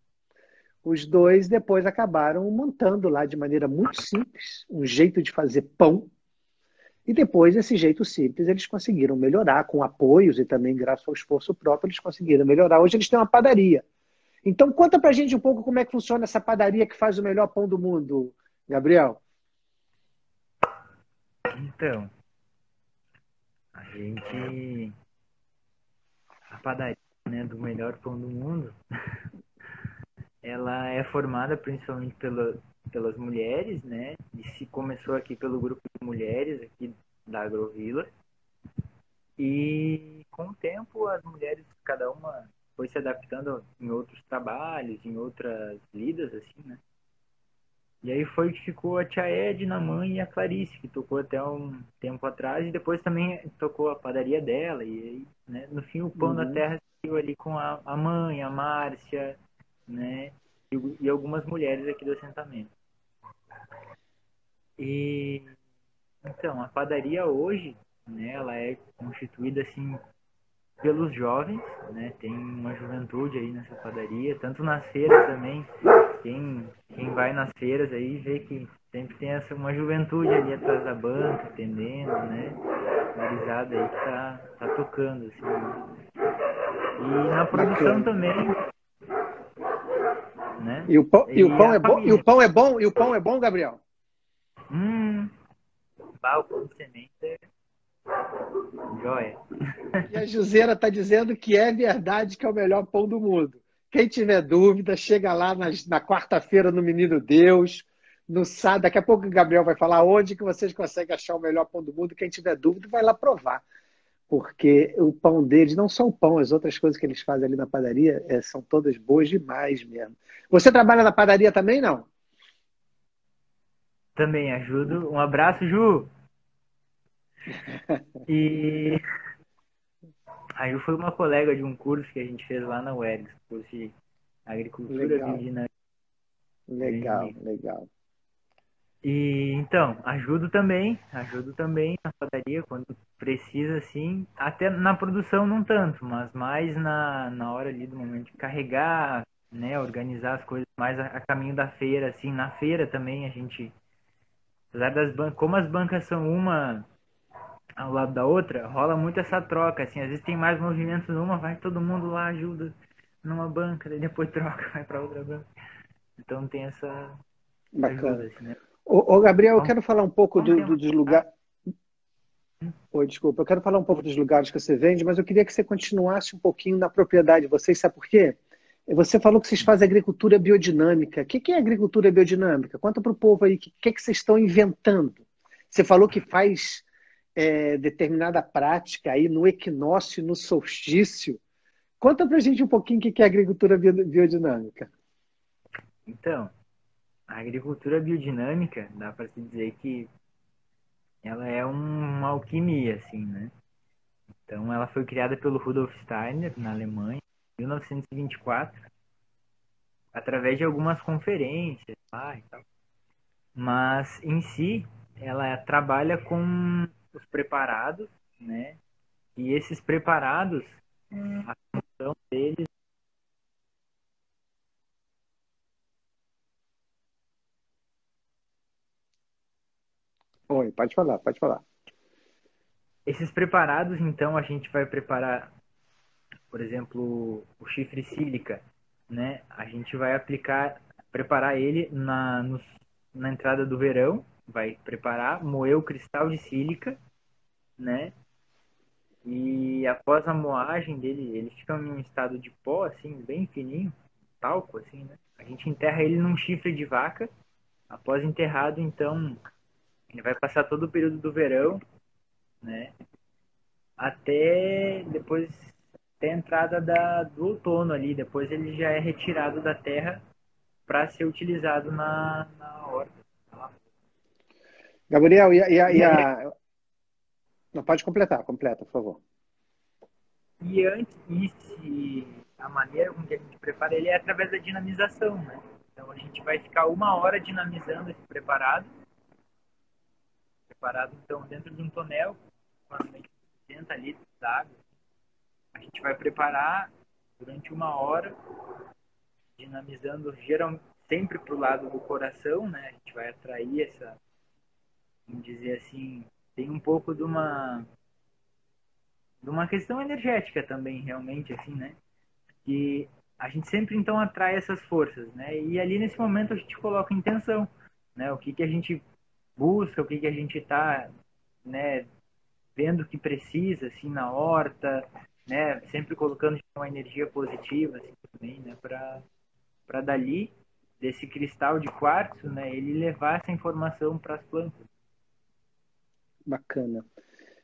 os dois depois acabaram montando lá de maneira muito simples um jeito de fazer pão. E depois, desse jeito simples, eles conseguiram melhorar com apoios e também graças ao esforço próprio, eles conseguiram melhorar. Hoje eles têm uma padaria. Então, conta pra gente um pouco como é que funciona essa padaria que faz o melhor pão do mundo, Gabriel. Então, a gente, a padaria, né, do melhor pão do mundo, ela é formada principalmente pelas mulheres, né? E se começou aqui pelo grupo de mulheres aqui da Agrovila. E com o tempo as mulheres, cada uma foi se adaptando em outros trabalhos, em outras vidas, assim, né? E aí foi que ficou a tia Edna, a mãe e a Clarice, que tocou até um tempo atrás, e depois também tocou a padaria dela. E aí, né, no fim, o Pão da Uhum. Terra saiu ali com a mãe, a Márcia, né? E algumas mulheres aqui do assentamento. E então, a padaria hoje, né, ela é constituída assim pelos jovens, né? Tem uma juventude aí nessa padaria, tanto nas feiras também. Quem vai nas feiras aí vê que sempre tem uma juventude ali atrás da banca, atendendo, né? Gurizada aí que tá tocando, assim, né? E na produção Bacana. também, né? E o E pão a é bom? E o família. pão é bom? E o pão é bom, Gabriel? Hum, balcão de semente é joia. E a Juseira está dizendo que é verdade que é o melhor pão do mundo. Quem tiver dúvida, chega lá na quarta-feira no Menino Deus, no sábado. Daqui a pouco o Gabriel vai falar onde que vocês conseguem achar o melhor pão do mundo. Quem tiver dúvida, vai lá provar. Porque o pão deles, não só o pão, as outras coisas que eles fazem ali na padaria, são todas boas demais mesmo. Você trabalha na padaria também, não? Também ajudo. Um abraço, Ju! E a Ju foi uma colega de um curso que a gente fez lá na UERGS, curso de Agricultura Legal, Biodinâmica, grande legal, amigo. legal. E então, ajudo também na padaria quando precisa, assim, até na produção não tanto, mas mais na hora ali do momento de carregar, né, organizar as coisas mais a caminho da feira, assim, na feira também a gente, apesar das bancas, como as bancas são uma ao lado da outra, rola muito essa troca, assim, às vezes tem mais movimentos numa, vai todo mundo lá, ajuda numa banca, daí depois troca, vai para outra banca. Então tem essa ajuda, Bacana. assim, né? Ô, Gabriel, eu Vamos, quero falar um pouco vamos ter uma... dos lugares. Oi, desculpa, eu quero falar um pouco dos lugares que você vende, mas eu queria que você continuasse um pouquinho na propriedade de vocês, sabe por quê? Você falou que vocês fazem agricultura biodinâmica. O que é agricultura biodinâmica? Conta para o povo aí, o que vocês estão inventando? Você falou que faz determinada prática aí no equinócio e no solstício. Conta para a gente um pouquinho o que é agricultura biodinâmica. Então, a agricultura biodinâmica, dá para se dizer que ela é uma alquimia, assim, né? Então, ela foi criada pelo Rudolf Steiner, na Alemanha, em 1924, através de algumas conferências lá e tal. Mas, em si, ela trabalha com os preparados, né? E esses preparados, a função deles, Oi, pode falar, pode falar. esses preparados, então, a gente vai preparar, por exemplo, o chifre sílica, né? A gente vai preparar ele na entrada do verão, vai preparar, moer o cristal de sílica, né? E após a moagem dele, ele fica em um estado de pó, assim, bem fininho, talco, assim, né? A gente enterra ele num chifre de vaca. Após enterrado, então, ele vai passar todo o período do verão, né? Até depois, até a entrada do outono ali. Depois ele já é retirado da terra para ser utilizado na horta. Gabriel, Não, pode completar, completa, por favor. E antes, a maneira com que a gente prepara ele é através da dinamização, né? Então a gente vai ficar 1 hora dinamizando esse preparado. Preparado, então, dentro de um tonel, normalmente 60 litros d'água. A gente vai preparar durante 1 hora, dinamizando sempre para o lado do coração, né? A gente vai atrair essa, vamos dizer assim, tem um pouco de uma questão energética também, realmente, assim, né? Que a gente sempre, então, atrai essas forças, né? E ali, nesse momento, a gente coloca intenção, né? O que que a gente busca, o que que a gente está, né, vendo que precisa, assim, na horta, né? Sempre colocando uma energia positiva, assim, também, né? Para dali, desse cristal de quartzo, né? Ele levar essa informação para as plantas. Bacana.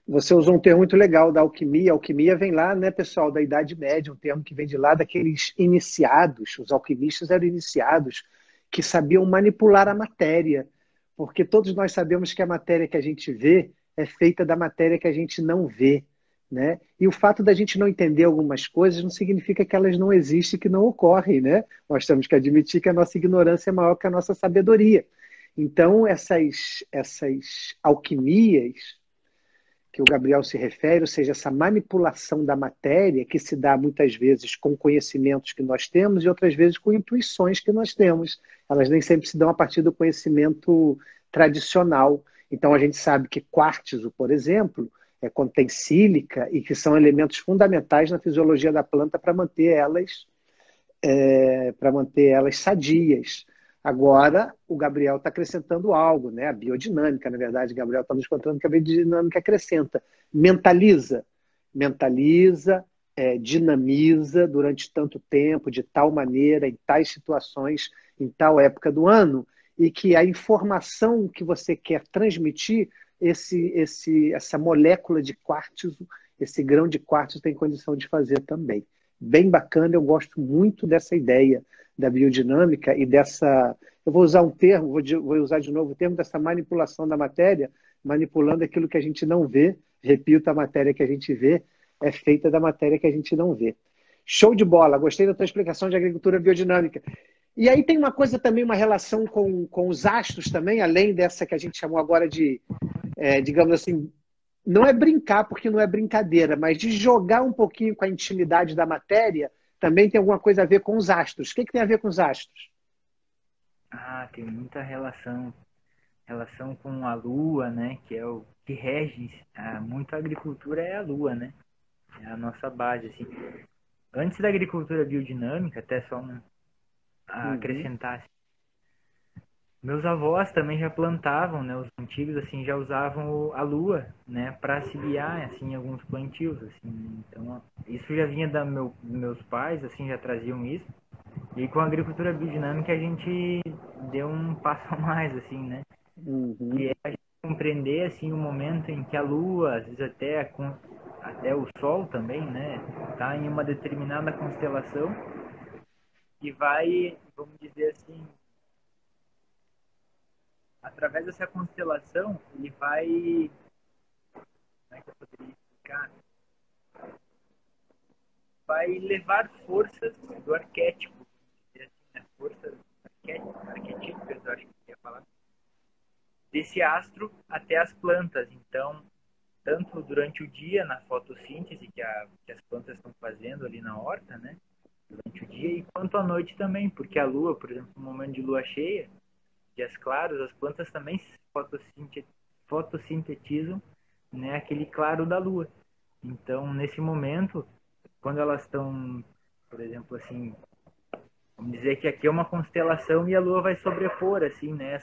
Você usou um termo muito legal da alquimia. A alquimia vem lá, né, pessoal, da Idade Média, um termo que vem de lá daqueles iniciados. Os alquimistas eram iniciados que sabiam manipular a matéria, porque todos nós sabemos que a matéria que a gente vê é feita da matéria que a gente não vê, né? E o fato da gente não entender algumas coisas não significa que elas não existem, que não ocorrem, né? Nós temos que admitir que a nossa ignorância é maior que a nossa sabedoria. Então, essas alquimias que o Gabriel se refere, ou seja, essa manipulação da matéria que se dá muitas vezes com conhecimentos que nós temos e outras vezes com intuições que nós temos. Elas nem sempre se dão a partir do conhecimento tradicional. Então a gente sabe que quartzo, por exemplo, contém sílica e que são elementos fundamentais na fisiologia da planta para manter elas sadias. Agora, o Gabriel está acrescentando algo, né? A biodinâmica, na verdade, o Gabriel está nos contando que a biodinâmica acrescenta, mentaliza, dinamiza durante tanto tempo, de tal maneira, em tais situações, em tal época do ano, e que a informação que você quer transmitir, essa molécula de quartzo, esse grão de quartzo tem condição de fazer também. Bem bacana, eu gosto muito dessa ideia da biodinâmica e dessa. Eu vou usar um termo, vou usar de novo o termo dessa manipulação da matéria, manipulando aquilo que a gente não vê. Repito, a matéria que a gente vê é feita da matéria que a gente não vê. Show de bola, gostei da tua explicação de agricultura biodinâmica. E aí tem uma coisa também, uma relação com os astros também, além dessa que a gente chamou agora de, digamos assim, não é brincar, porque não é brincadeira, mas de jogar um pouquinho com a intimidade da matéria, também tem alguma coisa a ver com os astros. O que tem a ver com os astros? Ah, tem muita relação com a lua, né? Que é o que rege muito a agricultura é a lua, né? É a nossa base, assim. Antes da agricultura biodinâmica, até só Uhum. acrescentar, assim, meus avós também já plantavam, né? Os antigos assim já usavam a lua, né? Para auxiliar assim em alguns plantios, assim. Então isso já vinha meus pais, assim já traziam isso. E com a agricultura biodinâmica a gente deu um passo a mais, assim, né? Uhum. Que é a gente compreender assim o momento em que a lua, às vezes até o sol também, né? Tá em uma determinada constelação e vai, vamos dizer assim, através dessa constelação, ele vai. Como é que eu poderia explicar? Vai levar forças do arquétipo, né? Forças arquetípicas, eu acho que eu ia falar, desse astro até as plantas. Então, tanto durante o dia, na fotossíntese que as plantas estão fazendo ali na horta, né? Durante o dia, e quanto à noite também, porque a lua, por exemplo, no momento de lua cheia, dias claros, as plantas também fotossintetizam, né, aquele claro da lua. Então, nesse momento, quando elas estão, por exemplo, assim, vamos dizer que aqui é uma constelação e a lua vai sobrepor, assim, né,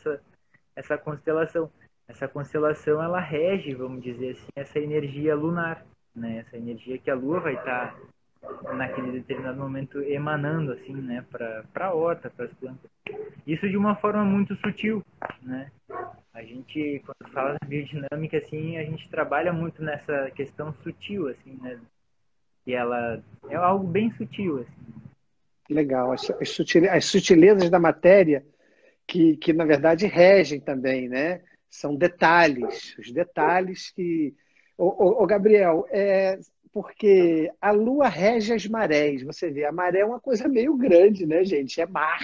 essa constelação. Essa constelação, ela rege, vamos dizer assim, essa energia lunar, né? Essa energia que a Lua vai estar naquele determinado momento emanando, assim, né? Para a horta, para as plantas. Isso de uma forma muito sutil, né? A gente, quando fala de biodinâmica, assim, a gente trabalha muito nessa questão sutil, assim, né? E ela é algo bem sutil, assim. Legal. As sutilezas da matéria que, na verdade, regem também, né? São detalhes, os detalhes que. Gabriel, porque a Lua rege as marés. Você vê, a maré é uma coisa meio grande, né, gente? É mar.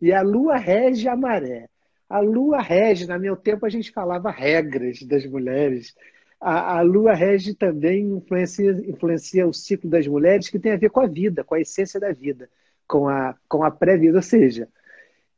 E a Lua rege a maré. A Lua rege, no meu tempo a gente falava regras das mulheres. A Lua rege também, influencia o ciclo das mulheres, que tem a ver com a vida, com a essência da vida, com a pré-vida. Ou seja,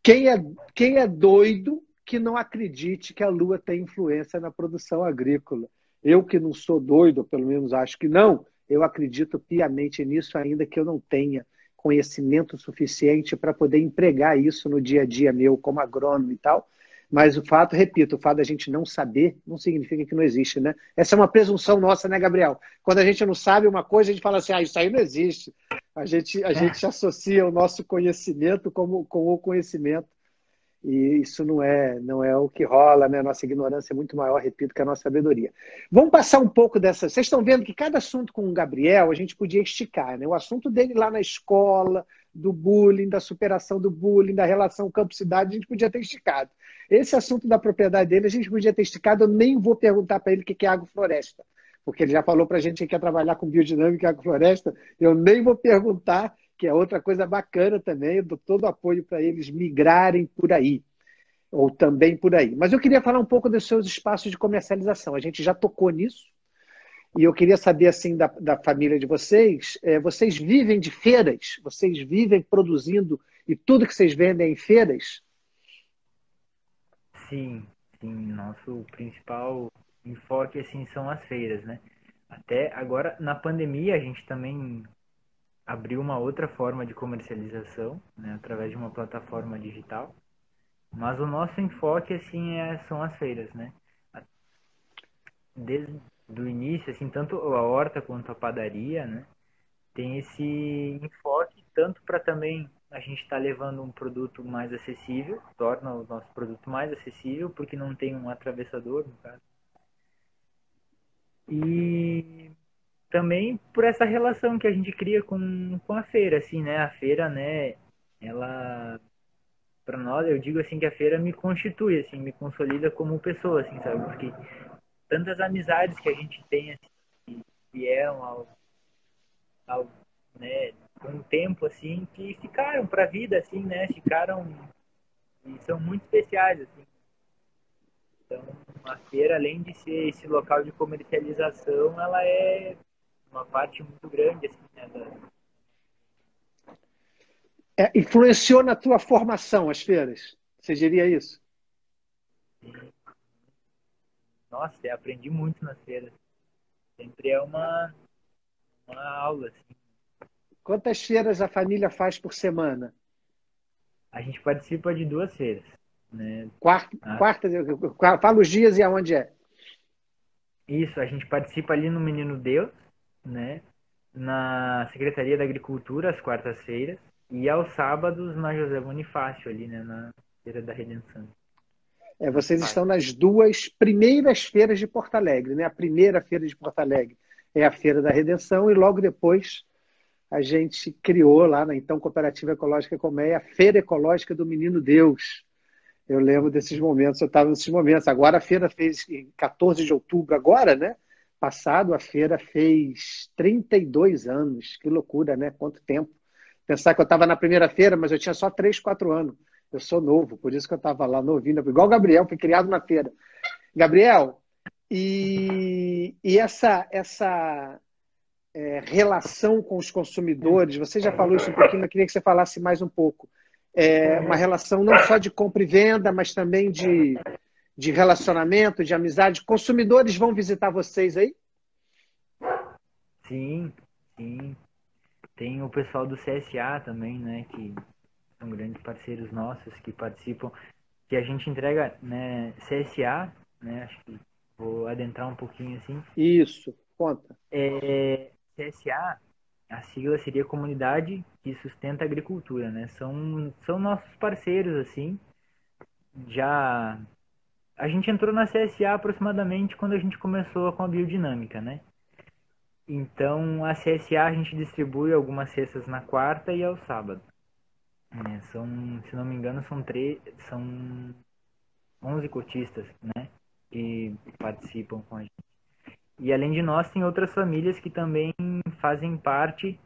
quem é, quem é doido que não acredite que a Lua tem influência na produção agrícola? Eu que não sou doido, ou pelo menos acho que não, eu acredito piamente nisso, ainda que eu não tenha conhecimento suficiente para poder empregar isso no dia a dia meu como agrônomo e tal. Mas o fato, repito, o fato da gente não saber não significa que não existe, né? Essa é uma presunção nossa, né, Gabriel? Quando a gente não sabe uma coisa, a gente fala assim, isso aí não existe. A gente associa o nosso conhecimento com o conhecimento. E isso não é o que rola, né? Nossa ignorância é muito maior, repito, que a nossa sabedoria. Vamos passar um pouco dessa. Vocês estão vendo que cada assunto com o Gabriel a gente podia esticar, né? O assunto dele lá na escola, do bullying, da superação do bullying, da relação campo-cidade, a gente podia ter esticado. Esse assunto da propriedade dele a gente podia ter esticado. Eu nem vou perguntar para ele o que é agrofloresta, porque ele já falou para a gente que quer trabalhar com biodinâmica e agrofloresta. Eu nem vou perguntar, que é outra coisa bacana também. Eu dou todo o apoio para eles migrarem por aí, ou também por aí. Mas eu queria falar um pouco dos seus espaços de comercialização. A gente já tocou nisso, e eu queria saber, assim, da família de vocês, vocês vivem de feiras? Vocês vivem produzindo e tudo que vocês vendem é em feiras? Sim, sim, nosso principal enfoque, assim, são as feiras, né? Até agora, na pandemia, a gente também abriu uma outra forma de comercialização, né, através de uma plataforma digital. Mas o nosso enfoque, assim, são as feiras, né? Desde o início, assim, tanto a horta quanto a padaria, né? Tem esse enfoque tanto para também a gente estar levando um produto mais acessível, torna o nosso produto mais acessível, porque não tem um atravessador, no caso. E também por essa relação que a gente cria com a feira, assim, né? A feira, né? Ela, para nós, eu digo assim que a feira me constitui, assim, me consolida como pessoa, assim, sabe? Porque tantas amizades que a gente tem, assim, que vieram ao né, com um tempo, assim, que ficaram para a vida, assim, né? Ficaram e são muito especiais, assim. Então, a feira, além de ser esse local de comercialização, ela é uma parte muito grande, assim, né? Influenciou na tua formação as feiras? Você diria isso? Nossa, eu aprendi muito nas feiras. Sempre é uma aula, assim. Quantas feiras a família faz por semana? A gente participa de duas feiras, né? Ah, Quarta, fala os dias e aonde é. isso, a gente participa ali no Menino Deus, né? Na Secretaria da Agricultura, às quartas-feiras, e aos sábados na José Bonifácio, ali, né? Na Feira da Redenção. Vocês estão nas duas primeiras feiras de Porto Alegre, né? A primeira feira de Porto Alegre é a Feira da Redenção, e logo depois a gente criou lá na então Cooperativa Ecológica Colmeia a Feira Ecológica do Menino Deus. Eu lembro desses momentos, eu estava nesses momentos. Agora a feira fez, em 14 de outubro, agora, né? Passado, a feira fez 32 anos. Que loucura, né? Quanto tempo. Pensar que eu estava na primeira feira, mas eu tinha só 3, 4 anos. Eu sou novo, por isso que eu estava lá novinho, igual o Gabriel, fui criado na feira. Gabriel, e essa relação com os consumidores, você já falou isso um pouquinho, mas queria que você falasse mais um pouco. Uma relação não só de compra e venda, mas também de relacionamento, de amizade. Consumidores vão visitar vocês aí? Sim, sim. Tem o pessoal do CSA também, né? Que são grandes parceiros nossos que participam. que a gente entrega, né, CSA, né, acho que vou adentrar um pouquinho assim. Isso, conta. CSA, a sigla seria Comunidade que Sustenta a Agricultura, né? São nossos parceiros, assim. Já a gente entrou na CSA aproximadamente quando a gente começou com a biodinâmica, né? Então, a CSA a gente distribui algumas cestas na quarta e ao sábado. Se não me engano, são 11 cotistas, né? Que participam com a gente. E além de nós, tem outras famílias que também fazem parte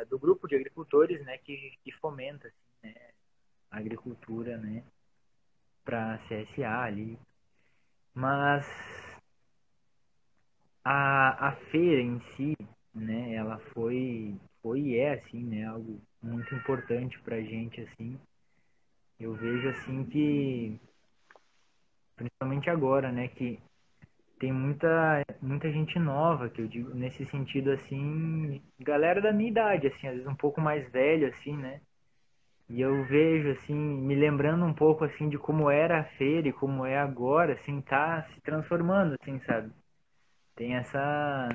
do grupo de agricultores, né? Que fomenta assim, né, a agricultura, né? Para a CSA ali. Mas a feira em si, né? Ela foi e é assim, né? Algo muito importante para a gente, assim. Eu vejo assim que, principalmente agora, né? Que tem muita gente nova, que eu digo nesse sentido assim, galera da minha idade, assim, às vezes um pouco mais velho, assim, né? E eu vejo, assim, me lembrando um pouco, assim, de como era a feira e como é agora, assim, tá se transformando, assim, sabe? Tem essa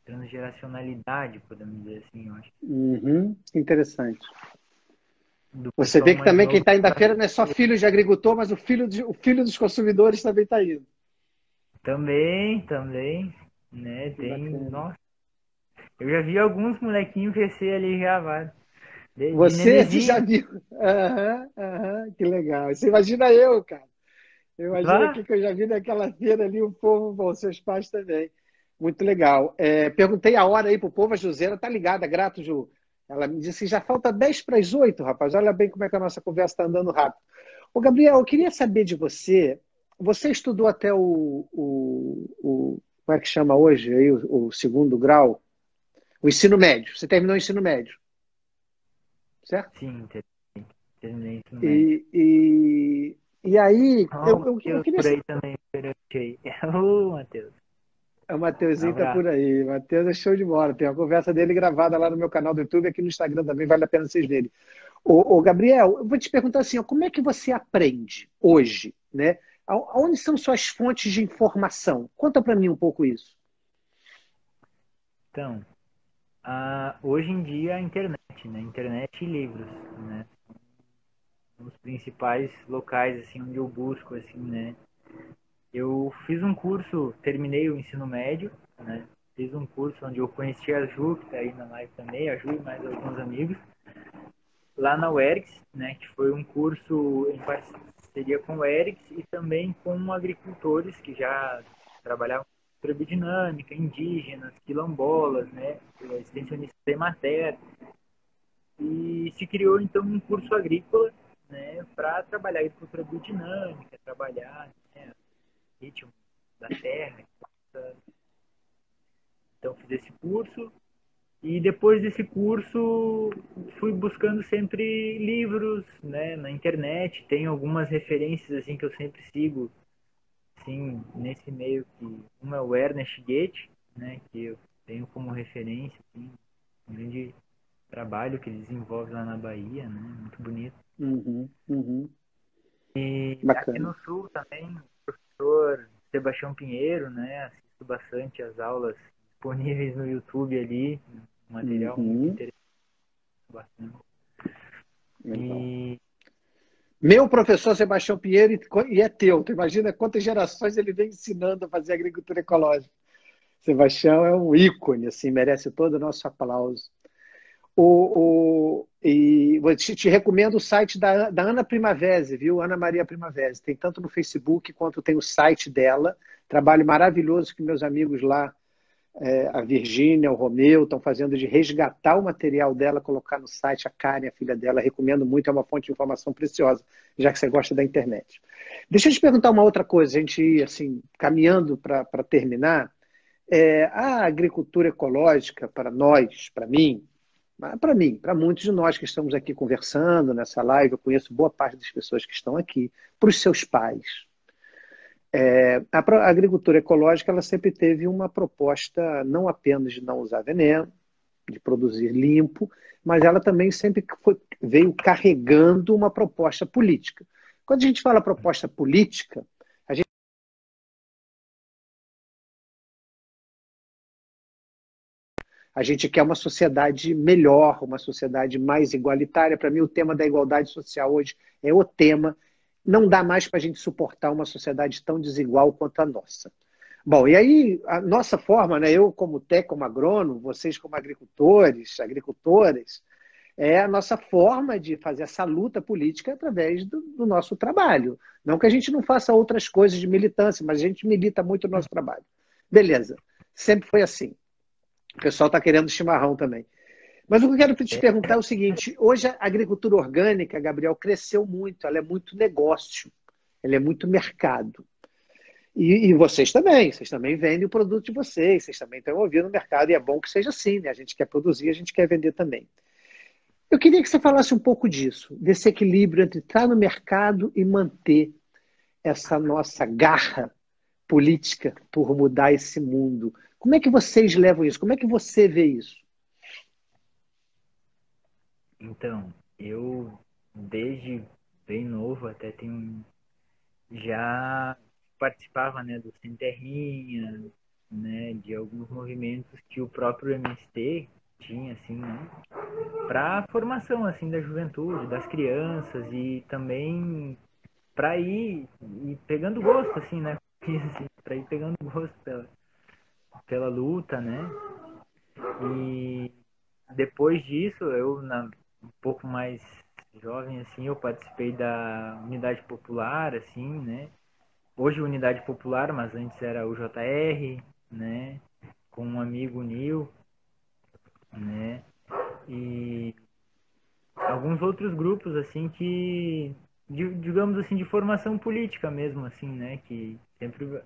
transgeracionalidade, podemos dizer assim, eu acho. Uhum, interessante. Do Você pessoal vê que mais também quem novo. está indo à feira não é só filho de agricultor, mas o filho dos consumidores também está indo. Também, né? Que Tem, bacana. nossa, eu já vi alguns molequinhos crescer ali já, vai. De Você já nenezinho, viu? Aham, aham, que legal. Você imagina eu, cara. Eu imagino vá. aqui que eu já vi naquela feira ali o povo, bom, seus pais também. Muito legal. Perguntei a hora aí pro povo, a Josena tá ligada, grato, Ju. Ela me disse que já falta 10 para as 8, rapaz. Olha bem como é que a nossa conversa está andando rápido. Ô, Gabriel, eu queria saber de você. Você estudou até como é que chama hoje aí, o segundo grau? O ensino médio. Você terminou o ensino médio, certo? Sim, terminei isso no médio. E, e aí, Ó, o eu Matheus queria. por aí também, achei. Ô, Matheus, O Mateuzinho tá abraço. por aí. O Mateus é show de bola. Tem uma conversa dele gravada lá no meu canal do YouTube, aqui no Instagram também, vale a pena vocês verem. Gabriel, eu vou te perguntar assim, ó, como é que você aprende hoje, né? Onde são suas fontes de informação? Conta para mim um pouco isso. Então, hoje em dia a internet, né? Internet e livros, né? São os principais locais, assim, onde eu busco, assim, né? Eu fiz um curso, terminei o ensino médio, né? Fiz um curso onde eu conheci a Ju, que tá aí na live também, a Ju e mais alguns amigos, lá na UERGS, né? Que foi um curso em parceria com o UERGS e também com agricultores que já trabalhavam com biodinâmica, indígenas, quilombolas, né? Extensionistas de matéria. E se criou, então, um curso agrícola, né? Para trabalhar agricultura biodinâmica, trabalhar, né, ritmo da terra. Então fiz esse curso e depois desse curso fui buscando sempre livros, né, na internet. Tem algumas referências assim que eu sempre sigo, assim, nesse meio que uma é o Ernest Goethe, né, que eu tenho como referência, assim, um grande trabalho que ele desenvolve lá na Bahia, né, muito bonito. Uhum, uhum. E aqui Bacana. no Sul também, o professor Sebastião Pinheiro, né? Assisto bastante as aulas disponíveis no YouTube ali, um material muito Uhum. interessante, bastante. Legal. E Meu professor Sebastião Pinheiro e é teu. Tu imagina quantas gerações ele vem ensinando a fazer agricultura ecológica. Sebastião é um ícone, assim, merece todo o nosso aplauso. E eu te recomendo o site da Ana Primavera, viu? Ana Maria Primavera. Tem tanto no Facebook quanto tem o site dela. Trabalho maravilhoso que meus amigos lá, a Virgínia, o Romeu, estão fazendo de resgatar o material dela, colocar no site. A Karen, a filha dela, recomendo muito, é uma fonte de informação preciosa, já que você gosta da internet. Deixa eu te perguntar uma outra coisa, a gente ir assim, caminhando para terminar. A agricultura ecológica, para nós, para mim, para muitos de nós que estamos aqui conversando nessa live, eu conheço boa parte das pessoas que estão aqui, para os seus pais. A agricultura ecológica ela sempre teve uma proposta não apenas de não usar veneno, de produzir limpo, mas ela também sempre veio carregando uma proposta política. Quando a gente fala proposta política, a gente quer uma sociedade melhor, uma sociedade mais igualitária. Para mim, o tema da igualdade social hoje é o tema. Não dá mais para a gente suportar uma sociedade tão desigual quanto a nossa. Bom, e aí a nossa forma, né, eu como técnico, como agrônomo, vocês como agricultores, agricultoras, é a nossa forma de fazer essa luta política através do nosso trabalho. Não que a gente não faça outras coisas de militância, mas a gente milita muito no nosso trabalho. Beleza, sempre foi assim. O pessoal está querendo chimarrão também. Mas o que eu quero te perguntar é o seguinte: hoje a agricultura orgânica, Gabriel, cresceu muito, ela é muito negócio, ela é muito mercado. E vocês também vendem o produto de vocês também estão ouvindo no mercado, e é bom que seja assim, né? A gente quer produzir, a gente quer vender também. Eu queria que você falasse um pouco disso, desse equilíbrio entre estar no mercado e manter essa nossa garra política por mudar esse mundo. Como é que vocês levam isso? Como é que você vê isso? Então, eu desde bem novo até tenho já participava, né, do Sem Terrinha, né, de alguns movimentos que o próprio MST tinha, assim, né, para a formação, assim, da juventude, das crianças e também para ir pegando gosto, assim, né, assim, para ir pegando gosto pela luta, né, e depois disso, um pouco mais jovem, assim, eu participei da Unidade Popular, assim, né? Hoje Unidade Popular, mas antes era o JR, né? Com um amigo Nil, né? E alguns outros grupos, assim, digamos assim, de formação política mesmo, assim, né? Que sempre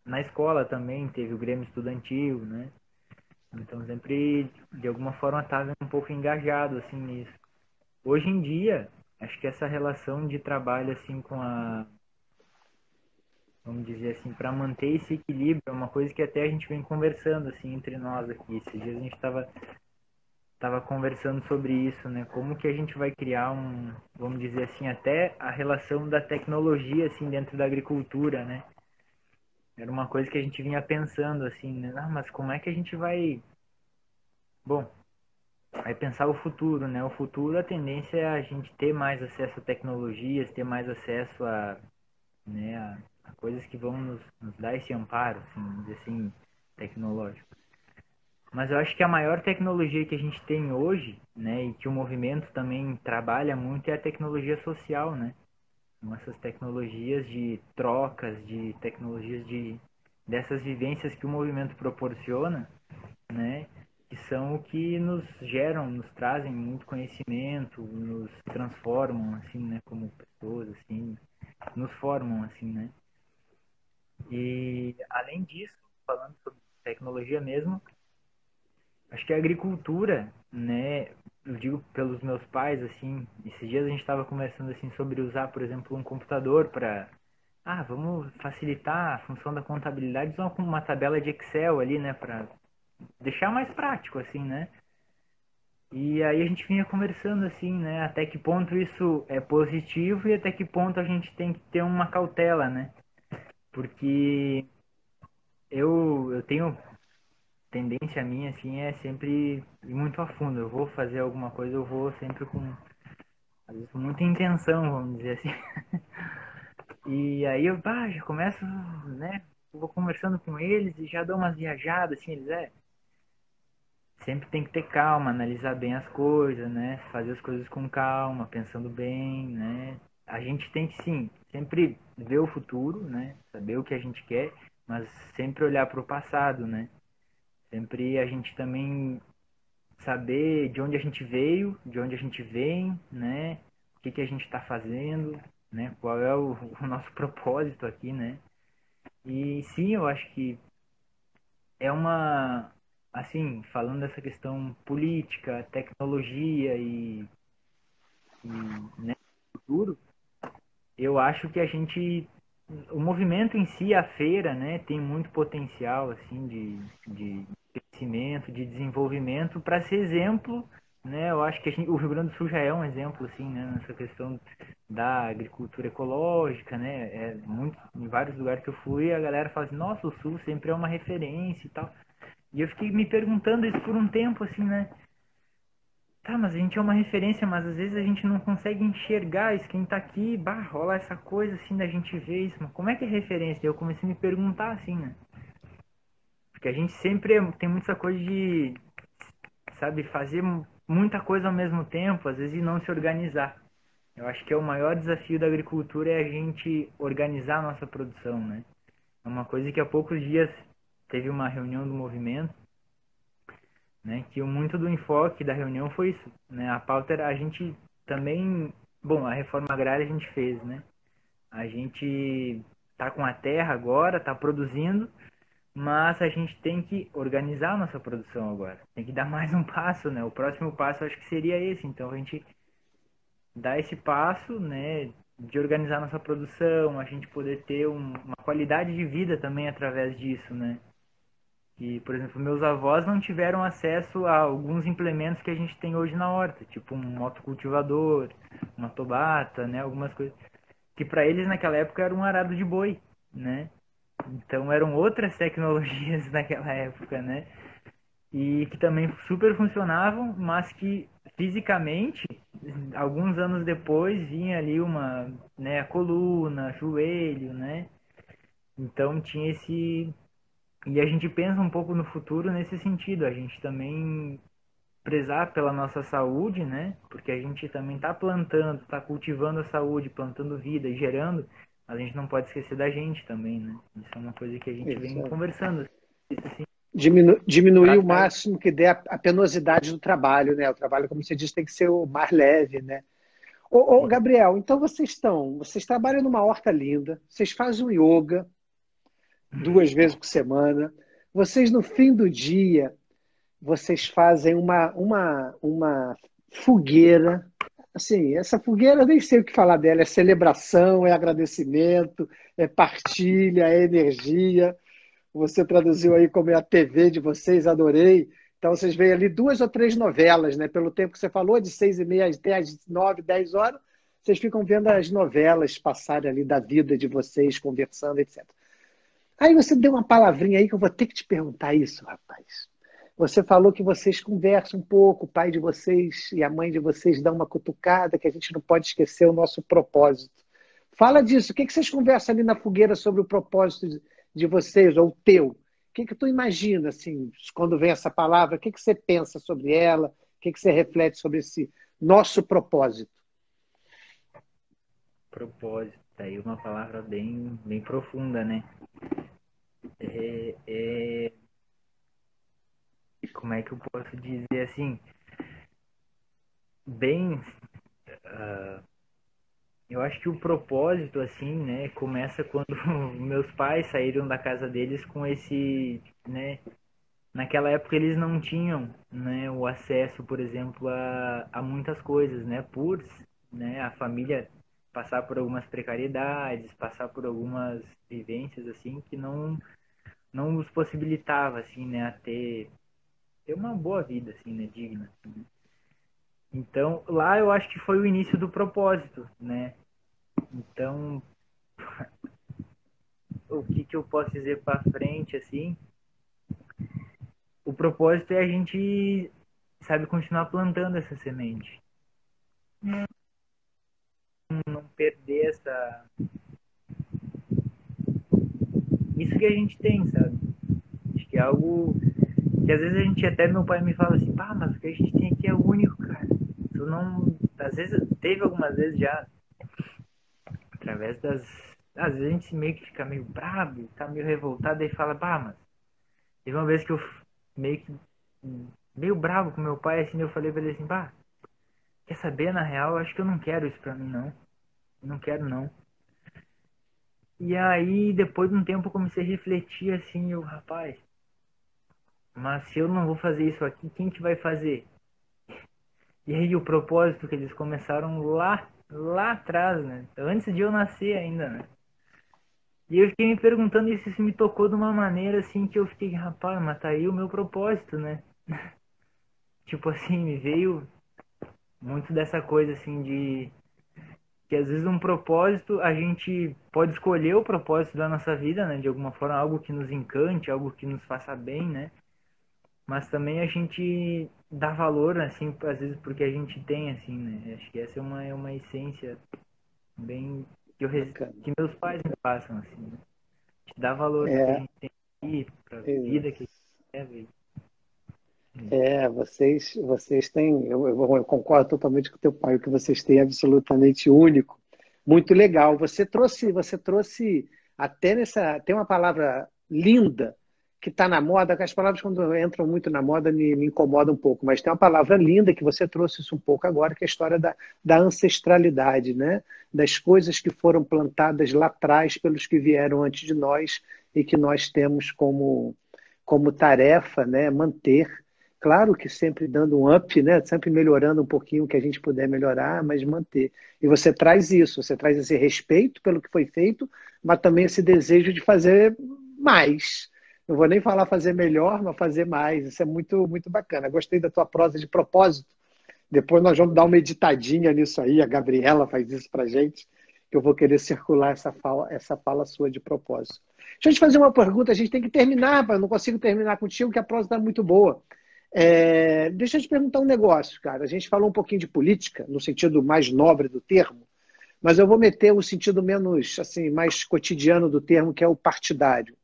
na escola também teve o Grêmio Estudantil, né? Então sempre, de alguma forma, estava um pouco engajado, assim, nisso. Hoje em dia, acho que essa relação de trabalho assim com vamos dizer assim, para manter esse equilíbrio é uma coisa que até a gente vem conversando assim entre nós aqui. Esses dias a gente tava conversando sobre isso, né? Como que a gente vai criar vamos dizer assim, até a relação da tecnologia assim dentro da agricultura, né? Era uma coisa que a gente vinha pensando assim, né? Ah, mas como é que a gente bom, vai pensar o futuro, né? O futuro, a tendência é a gente ter mais acesso a tecnologias, ter mais acesso né, a coisas que vão nos dar esse amparo, assim, vamos dizer assim, tecnológico. Mas eu acho que a maior tecnologia que a gente tem hoje, né, e que o movimento também trabalha muito é a tecnologia social, né? São essas tecnologias de trocas, de tecnologias dessas vivências que o movimento proporciona, né? Que são o que nos geram, nos trazem muito conhecimento, nos transformam, assim, né? Como pessoas, assim, nos formam, assim, né? E, além disso, falando sobre tecnologia mesmo, acho que a agricultura, né? Eu digo pelos meus pais, assim, esses dias a gente estava conversando, assim, sobre usar, por exemplo, um computador para... Ah, vamos facilitar a função da contabilidade usando uma tabela de Excel ali, né? Para deixar mais prático, assim, né? E aí a gente vinha conversando assim, né? Até que ponto isso é positivo e até que ponto a gente tem que ter uma cautela, né? Porque eu tenho tendência minha, assim, é sempre ir muito a fundo. Eu vou fazer alguma coisa, eu vou sempre com, às vezes, com muita intenção, vamos dizer assim. E aí já começo, né? Eu vou conversando com eles e já dou umas viajadas, assim, sempre tem que ter calma, analisar bem as coisas, né? Fazer as coisas com calma, pensando bem, né? A gente tem que sim, sempre ver o futuro, né? Saber o que a gente quer, mas sempre olhar para o passado, né? Sempre a gente também saber de onde a gente veio, de onde a gente vem, né? O que a gente está fazendo, né? Qual é o nosso propósito aqui, né? E sim, eu acho que é assim, falando dessa questão política, tecnologia e né, futuro, eu acho que o movimento em si, a feira, né, tem muito potencial, assim, de crescimento, de desenvolvimento para ser exemplo né? Eu acho que o Rio Grande do Sul já é um exemplo, assim, né? Nessa questão da agricultura ecológica, né? Em vários lugares que eu fui, a galera fala assim, nossa, o Sul sempre é uma referência e tal. E eu fiquei me perguntando isso por um tempo, assim, né? Tá, mas a gente é uma referência, mas às vezes a gente não consegue enxergar isso. Quem tá aqui, bah, rola essa coisa assim da gente ver isso, mas como é que é referência? E eu comecei a me perguntar assim, né? Porque a gente sempre tem muita coisa de, sabe, fazer muita coisa ao mesmo tempo, às vezes e não se organizar. Eu acho que é o maior desafio da agricultura é a gente organizar a nossa produção, né? É uma coisa que há poucos dias teve uma reunião do movimento, né? Que muito do enfoque da reunião foi isso, né? A pauta era a gente também, bom, a reforma agrária a gente fez, né? A gente tá com a terra agora, tá produzindo, mas a gente tem que organizar a nossa produção agora. Tem que dar mais um passo, né? O próximo passo eu acho que seria esse. Então a gente dá esse passo, né? De organizar nossa produção, a gente poder ter uma qualidade de vida também através disso, né? Que, por exemplo, meus avós não tiveram acesso a alguns implementos que a gente tem hoje na horta, tipo um motocultivador, uma tobata, né? Algumas coisas que para eles naquela época era um arado de boi, né? Então eram outras tecnologias naquela época, né? E que também super funcionavam, mas que fisicamente, alguns anos depois, vinha ali uma, né, coluna, joelho, né? Então tinha esse. E a gente pensa um pouco no futuro nesse sentido, a gente também prezar pela nossa saúde, né? Porque a gente também está plantando, está cultivando a saúde, plantando vida e gerando, mas a gente não pode esquecer da gente também, né? Isso é uma coisa que a gente Isso vem é. conversando. Isso assim, Diminuir pra o ficar. máximo que der a penosidade do trabalho, né? O trabalho, como você disse, tem que ser o mais leve, né? Ô, Gabriel, então vocês trabalham numa horta linda, vocês fazem um yoga 2 vezes por semana, vocês no fim do dia, vocês fazem uma fogueira. Assim, essa fogueira, eu nem sei o que falar dela, é celebração, é agradecimento, é partilha, é energia. Você traduziu aí como é a TV de vocês, adorei. Então, vocês veem ali 2 ou 3 novelas, né? Pelo tempo que você falou, de 6h30 até às 9, 10 horas, vocês ficam vendo as novelas passarem ali da vida de vocês, conversando, etc. Aí você deu uma palavrinha aí que eu vou ter que te perguntar isso, rapaz. Você falou que vocês conversam um pouco, o pai de vocês e a mãe de vocês dão uma cutucada, que a gente não pode esquecer o nosso propósito. Fala disso. O que vocês conversam ali na fogueira sobre o propósito de vocês, ou o teu? O que tu imagina, assim, quando vem essa palavra? O que você pensa sobre ela? O que você reflete sobre esse nosso propósito? Propósito, tá aí uma palavra bem, bem profunda, né? É, como é que eu posso dizer assim? Bem, eu acho que o propósito, assim, né, começa quando meus pais saíram da casa deles com esse, né, naquela época eles não tinham, né, o acesso, por exemplo, a muitas coisas, né, por, né, a família passar por algumas precariedades, passar por algumas vivências, assim, que não os possibilitava, assim, né, a ter uma boa vida, assim, né, digna. Assim, né? Então, lá eu acho que foi o início do propósito, né? Então, o que que eu posso dizer para frente, assim? O propósito é a gente, sabe, continuar plantando essa semente. Não perder isso que a gente tem, sabe? Acho que é algo que às vezes a gente até meu pai me fala assim, pá, mas o que a gente tem aqui é único, cara. Tu não, às vezes teve algumas vezes já através das às vezes a gente meio que fica meio bravo, tá meio revoltado e fala, pá, mas teve uma vez que eu meio que meio bravo com meu pai assim, eu falei pra ele assim, pá, quer saber, na real, eu acho que eu não quero isso pra mim, não. Eu não quero, não. E aí, depois de um tempo, eu comecei a refletir assim, eu, rapaz, mas se eu não vou fazer isso aqui, quem que vai fazer? E aí, o propósito que eles começaram lá atrás, né? Antes de eu nascer ainda, né? E eu fiquei me perguntando se isso me tocou de uma maneira assim que eu fiquei, rapaz, mas tá aí o meu propósito, né? Tipo assim, me veio. muito dessa coisa assim de que às vezes um propósito a gente pode escolher o propósito da nossa vida, né? De alguma forma, algo que nos encante, algo que nos faça bem, né? Mas também a gente dá valor, assim, às vezes porque a gente tem, assim, né? Acho que essa é uma essência bem Bacana. que meus pais me passam, assim, né? Te dá valor porque a É, gente tem aqui pra é, vida que a gente leva. vocês têm, eu concordo totalmente com o teu pai, o que vocês têm é absolutamente único, muito legal. Você trouxe até nessa, tem uma palavra linda que está na moda, que as palavras quando entram muito na moda me incomodam um pouco, mas tem uma palavra linda que você trouxe isso um pouco agora, que é a história da ancestralidade, né? Das coisas que foram plantadas lá atrás pelos que vieram antes de nós e que nós temos como tarefa, né, manter. Claro que sempre dando um up, né? Sempre melhorando um pouquinho o que a gente puder melhorar, mas manter. E você traz isso, você traz esse respeito pelo que foi feito, mas também esse desejo de fazer mais. Não vou nem falar fazer melhor, mas fazer mais. Isso é muito, muito bacana. Gostei da tua prosa de propósito. Depois nós vamos dar uma editadinha nisso aí. A Gabriela faz isso pra gente, que eu vou querer circular essa fala sua de propósito. Deixa eu te fazer uma pergunta. A gente tem que terminar, eu não consigo terminar contigo, que a prosa está muito boa. Deixa eu te perguntar um negócio, cara. A gente falou um pouquinho de política, no sentido mais nobre do termo, mas eu vou meter o sentido menos, assim, mais cotidiano do termo, que é o partidário.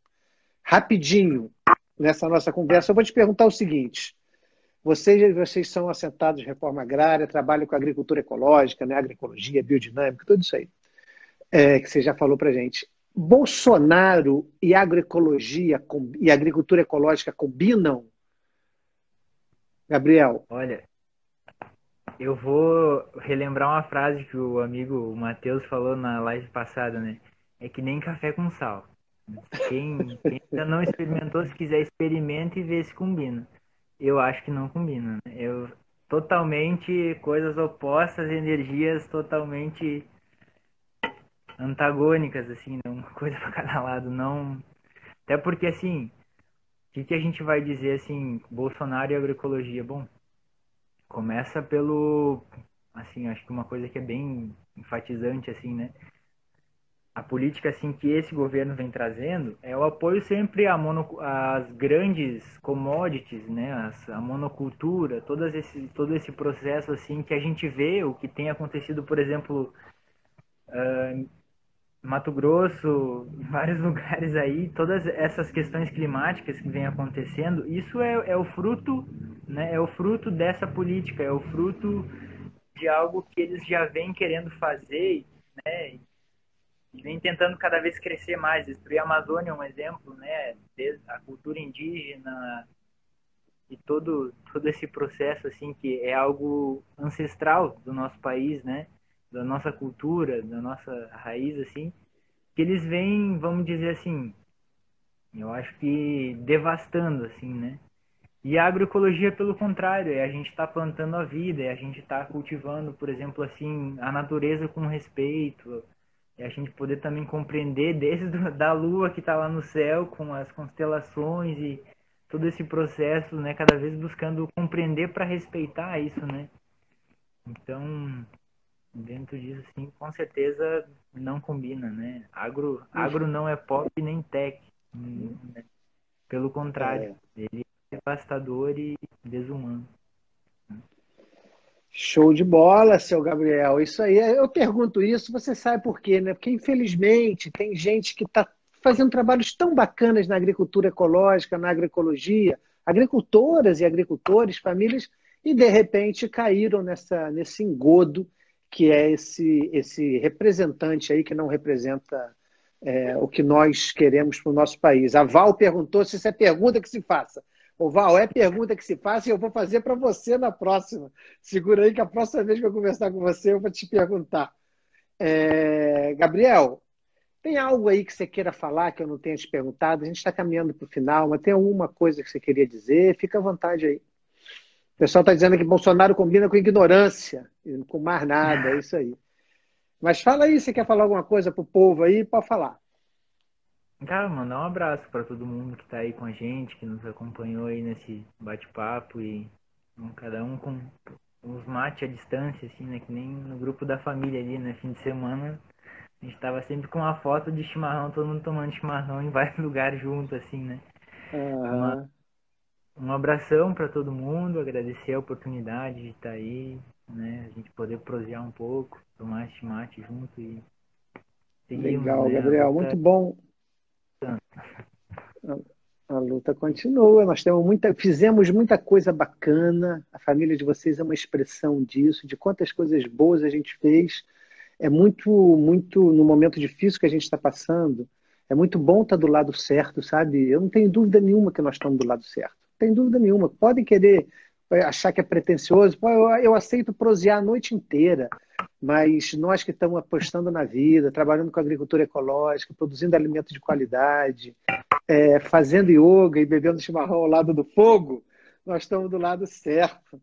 Rapidinho, nessa nossa conversa, eu vou te perguntar o seguinte: vocês são assentados em reforma agrária, trabalham com agricultura ecológica, né? Agroecologia, biodinâmica, tudo isso aí, que você já falou para gente. Bolsonaro e agroecologia e agricultura ecológica combinam, Gabriel? Olha, eu vou relembrar uma frase que o amigo Matheus falou na live passada, né? É que nem café com sal. Quem ainda não experimentou, se quiser, experimente e vê se combina. Eu acho que não combina, né? Totalmente coisas opostas, energias totalmente antagônicas, assim, né? Uma coisa para cada lado. Não. Até porque, assim, que a gente vai dizer, assim, Bolsonaro e agroecologia? Bom, começa pelo, assim, acho que uma coisa que é bem enfatizante, assim, né? A política, assim, que esse governo vem trazendo é o apoio sempre às grandes commodities, né? A monocultura, todo esse processo, assim, que a gente vê o que tem acontecido, por exemplo, Mato Grosso, em vários lugares aí, todas essas questões climáticas que vem acontecendo, isso é o fruto, né? É o fruto dessa política, é o fruto de algo que eles já vêm querendo fazer, né? E vem tentando cada vez crescer mais. Destruir a Amazônia é um exemplo, né? Desde a cultura indígena e todo esse processo assim que é algo ancestral do nosso país, né? Da nossa cultura, da nossa raiz assim, que eles vêm, vamos dizer assim, eu acho que devastando assim, né? E a agroecologia, pelo contrário, é a gente estar plantando a vida, é a gente estar cultivando, por exemplo, assim, a natureza com respeito, é a gente poder também compreender desde da lua que está lá no céu, com as constelações e todo esse processo, né, cada vez buscando compreender para respeitar isso, né? Então, dentro disso, assim, com certeza não combina, né? Agro não é pop nem tech, né? Pelo contrário, É, ele é devastador e desumano. show de bola, seu Gabriel. Isso aí. Eu pergunto isso, você sabe por quê, né? Porque, infelizmente, tem gente que está fazendo trabalhos tão bacanas na agricultura ecológica, na agroecologia, agricultoras e agricultores, famílias, e de repente caíram nesse engodo que é esse representante aí que não representa o que nós queremos para o nosso país. A Val perguntou se isso é pergunta que se faça. Ô, Val, é pergunta que se faça e eu vou fazer para você na próxima. Segura aí que a próxima vez que eu conversar com você, eu vou te perguntar. Gabriel, tem algo aí que você queira falar que eu não tenha te perguntado? A gente está caminhando para o final, mas tem alguma coisa que você queria dizer? Fica à vontade aí. O pessoal está dizendo que Bolsonaro combina com ignorância, e com mais nada, é isso aí. Mas fala aí, você quer falar alguma coisa para o povo aí? Pode falar. Cara, mandar um abraço para todo mundo que tá aí com a gente, que nos acompanhou aí nesse bate-papo e cada um uns mate à distância, assim, né? Que nem no grupo da família ali, né? Fim de semana, a gente tava sempre com uma foto de chimarrão, todo mundo tomando chimarrão em vários lugares junto, assim, né? Mas Aham. um abração para todo mundo, agradecer a oportunidade de estar aí, né? A gente poder prosear um pouco, tomar esse mate junto e seguimos, Legal, né? A Gabriel. luta. Muito bom. A luta continua. Nós temos fizemos muita coisa bacana. A família de vocês é uma expressão disso, de quantas coisas boas a gente fez. É muito no momento difícil que a gente está passando. É muito bom estar do lado certo, sabe? Eu não tenho dúvida nenhuma que nós estamos do lado certo. Não tenho dúvida nenhuma. Podem querer achar que é pretensioso. Pô, eu aceito prosear a noite inteira. Mas nós que estamos apostando na vida, trabalhando com agricultura ecológica, produzindo alimento de qualidade, fazendo yoga e bebendo chimarrão ao lado do fogo, nós estamos do lado certo.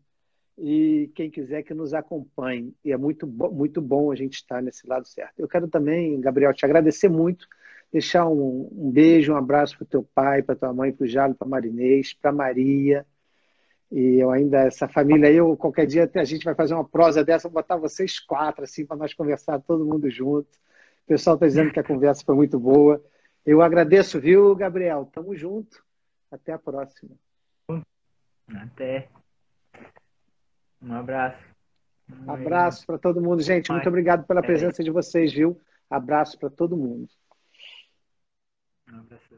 E quem quiser que nos acompanhe. E é muito bom a gente estar nesse lado certo. Eu quero também, Gabriel, te agradecer muito, deixar um beijo, um abraço para o teu pai, para tua mãe, para o Jalo, para a Marinês, para a Maria. E eu ainda, essa família aí, qualquer dia a gente vai fazer uma prosa dessa, vou botar vocês quatro, assim, para nós conversar todo mundo junto. O pessoal está dizendo que a conversa foi muito boa. Eu agradeço, viu, Gabriel? Tamo junto. Até a próxima. Até. Um abraço. Abraço para todo mundo. Gente, muito Mate. obrigado pela presença de vocês, viu? Abraço para todo mundo. Um abraço.